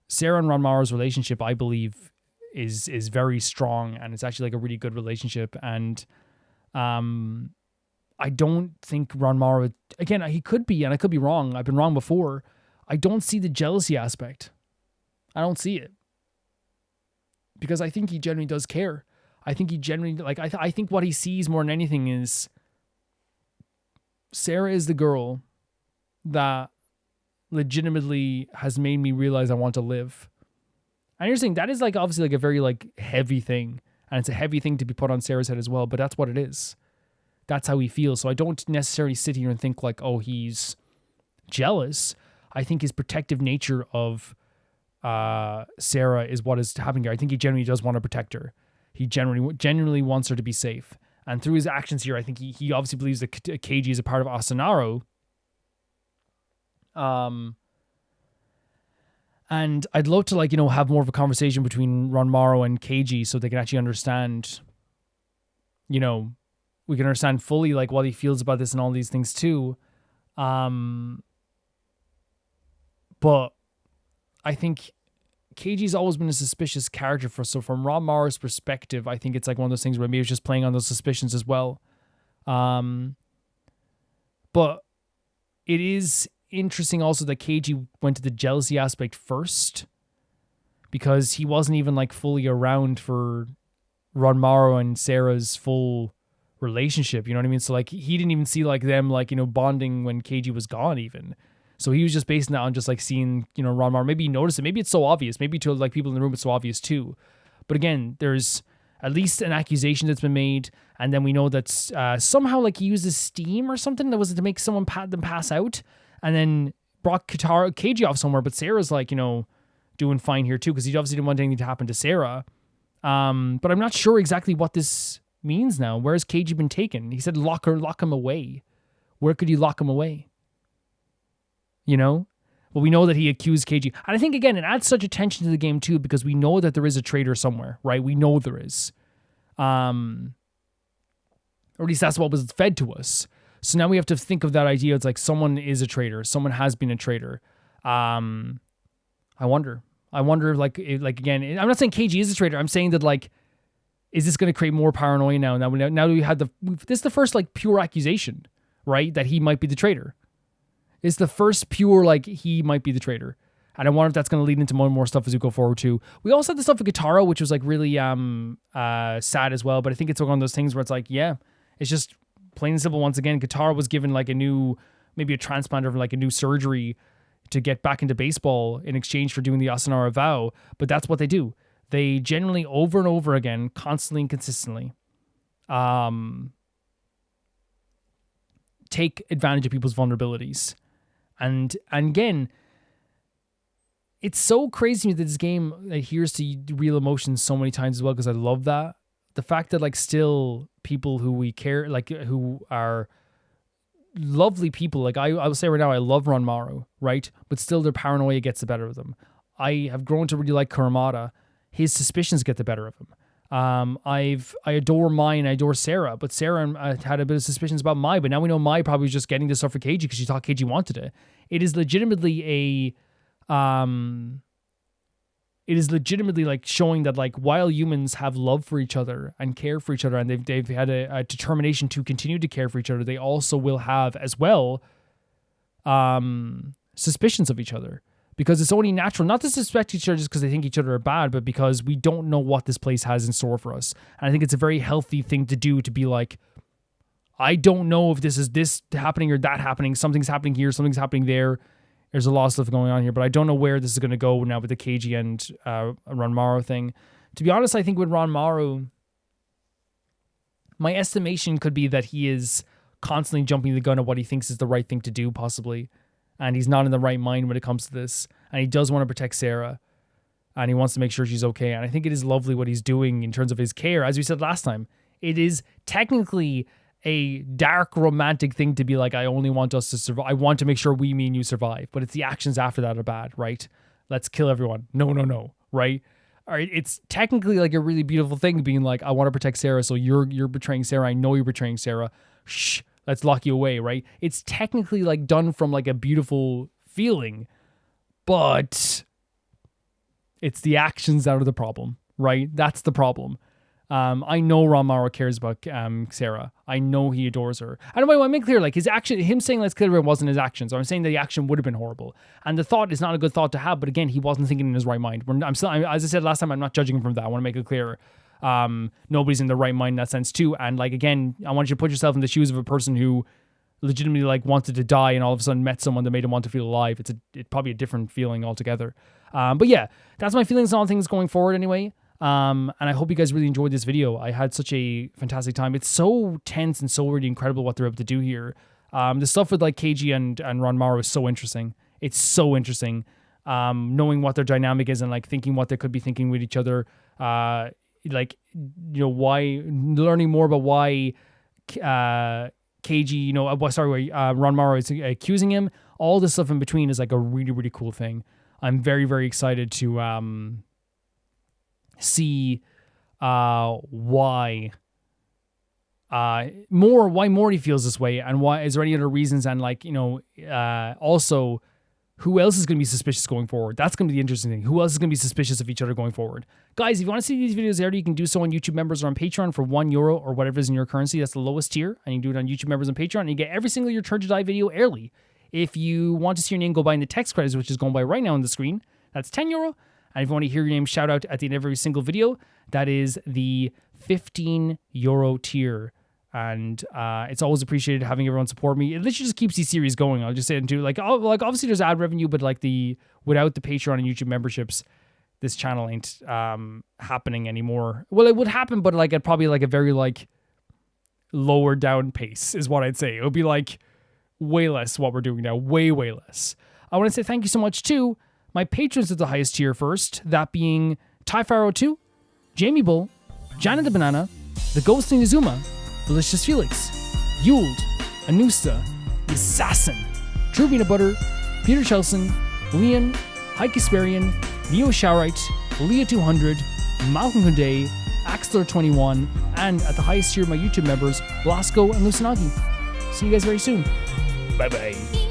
Sarah and Ranmaru's relationship, I believe, is very strong and it's actually like a really good relationship. And I don't think Ranmaru, again, he could be, and I could be wrong. I've been wrong before. I don't see the jealousy aspect. I don't see it. Because I think he genuinely does care. I think he genuinely, like, I think what he sees more than anything is Sarah is the girl that legitimately has made me realize I want to live. And you're saying that is like obviously like a very like heavy thing. And it's a heavy thing to be put on Sarah's head as well, but that's what it is. That's how he feels. So I don't necessarily sit here and think like, oh, he's jealous. I think his protective nature of Sarah is what is happening here. I think he genuinely does want to protect her. He genuinely wants her to be safe. And through his actions here, I think he obviously believes that Keiji is a part of Asanaro. And I'd love to like, have more of a conversation between Ranmaru and Keiji so they can actually understand, we can understand fully like what he feels about this and all these things too. But I think Keiji's always been a suspicious character so from Ranmaru's perspective, I think it's like one of those things where maybe it's just playing on those suspicions as well. But it is interesting also that Keiji went to the jealousy aspect first, because he wasn't even like fully around for Ranmaru and Sarah's full relationship, you know what I mean? So like he didn't even see like them like, bonding when Keiji was gone even. So he was just basing that on just like seeing, Ranmaru. Maybe he noticed it. Maybe it's so obvious. Maybe to like people in the room it's so obvious too. But again, there's at least an accusation that's been made, and then we know that somehow like he uses steam or something that was to make someone pass out, and then brought Keiji off somewhere. But Sarah's like, doing fine here too, because he obviously didn't want anything to happen to Sarah. But I'm not sure exactly what this means now. Where has Keiji been taken? He said lock him away. Where could you lock him away? But we know that he accused Keiji. And I think, again, it adds such attention to the game too, because we know that there is a traitor somewhere, right? We know there is. Or at least that's what was fed to us. So now we have to think of that idea. It's like someone is a traitor. Someone has been a traitor. I wonder if like again, I'm not saying Keiji is a traitor. I'm saying that like, is this going to create more paranoia now? Now that we had this is the first like pure accusation, right? That he might be the traitor. It's the first pure like he might be the traitor. And I wonder if that's going to lead into more and more stuff as we go forward too. We also had the stuff with Guitaro, which was like really sad as well. But I think it's one of those things where it's like, yeah, it's just plain and simple. Once again, Guitaro was given like maybe a transplant or like a new surgery to get back into baseball in exchange for doing the Asanara vow. But that's what they do. They generally over and over again, constantly and consistently, take advantage of people's vulnerabilities. And again, it's so crazy to me that this game adheres to real emotions so many times as well, because I love that. The fact that like still people who we care, like who are lovely people, like I will say right now, I love Ranmaru, right? But still their paranoia gets the better of them. I have grown to really like Kuramada. His suspicions get the better of him. I adore Mai and I adore Sarah, but Sarah had a bit of suspicions about Mai, but now we know Mai probably was just getting this stuff for Keiji because she thought Keiji wanted it. It is legitimately like showing that like while humans have love for each other and care for each other, and they've had a determination to continue to care for each other, they also will have as well suspicions of each other. Because it's only natural not to suspect each other just because they think each other are bad, but because we don't know what this place has in store for us. And I think it's a very healthy thing to do, to be like, I don't know if this is this happening or that happening. Something's happening here, something's happening there. There's a lot of stuff going on here, but I don't know where this is going to go now with the Keiji and Ranmaru thing. To be honest, I think with Ranmaru, my estimation could be that he is constantly jumping the gun at what he thinks is the right thing to do, possibly. And he's not in the right mind when it comes to this. And he does want to protect Sarah. And he wants to make sure she's okay. And I think it is lovely what he's doing in terms of his care. As we said last time, it is technically a dark romantic thing to be like, I only want us to survive. I want to make sure me and you survive. But it's the actions after that are bad, right? Let's kill everyone. No, right? All right, it's technically like a really beautiful thing being like, I want to protect Sarah, so you're betraying Sarah. I know you're betraying Sarah. Shh. Let's lock you away, right? It's technically like done from like a beautiful feeling, but it's the actions that are the problem, right? That's the problem. I know Ranmaru cares about Sarah. I know he adores her. I don't want to make clear, like him saying let's kill her wasn't his actions. I'm saying that the action would have been horrible. And the thought is not a good thought to have, but again, as I said last time, I'm not judging him from that. I want to make it clear. Nobody's in the right mind in that sense too. And like, again, I want you to put yourself in the shoes of a person who legitimately like wanted to die and all of a sudden met someone that made him want to feel alive. It's probably a different feeling altogether. But yeah, that's my feelings on all things going forward anyway. And I hope you guys really enjoyed this video. I had such a fantastic time. It's so tense and so really incredible what they're able to do here. The stuff with like Keiji and Ranmaru is so interesting. It's so interesting. Knowing what their dynamic is and like thinking what they could be thinking with each other. Like, you know, learning more about why Keiji, Ranmaru is accusing him. All this stuff in between is like a really, really cool thing. I'm very, very excited to see why Morty feels this way, and why is there any other reasons, and like, you know, also who else is going to be suspicious going forward? That's going to be the interesting thing. Who else is going to be suspicious of each other going forward? Guys, if you want to see these videos there, you can do so on YouTube members or on Patreon for €1 or whatever is in your currency. That's the lowest tier. And you can do it on YouTube members and Patreon. And you get every single Your Turn to Die video early. If you want to see your name go by in the text credits, which is going by right now on the screen, that's €10. And if you want to hear your name shout out at the end of every single video, that is the €15 tier. And it's always appreciated having everyone support me. It literally just keeps these series going. I'll just say it too. Like obviously there's ad revenue, but like without the Patreon and YouTube memberships, this channel ain't happening anymore. Well, it would happen, but like at probably like a very like lower down pace is what I'd say. It would be like way less what we're doing now, way less. I want to say thank you so much to my patrons at the highest tier first, that being Typharo 2, Jamie Bull, Janet the Banana, The Ghost Inazuma, Delicious Felix, Yuld, Anusta, The Assassin, True Peanut Butter, Peter Chelson, Leon, Heike Kasparian, Neo Showerite, Leah 200, Malcolm Kunde, Axler 21, and at the highest tier of my YouTube members, Blasco and Lucinagi. See you guys very soon. Bye bye.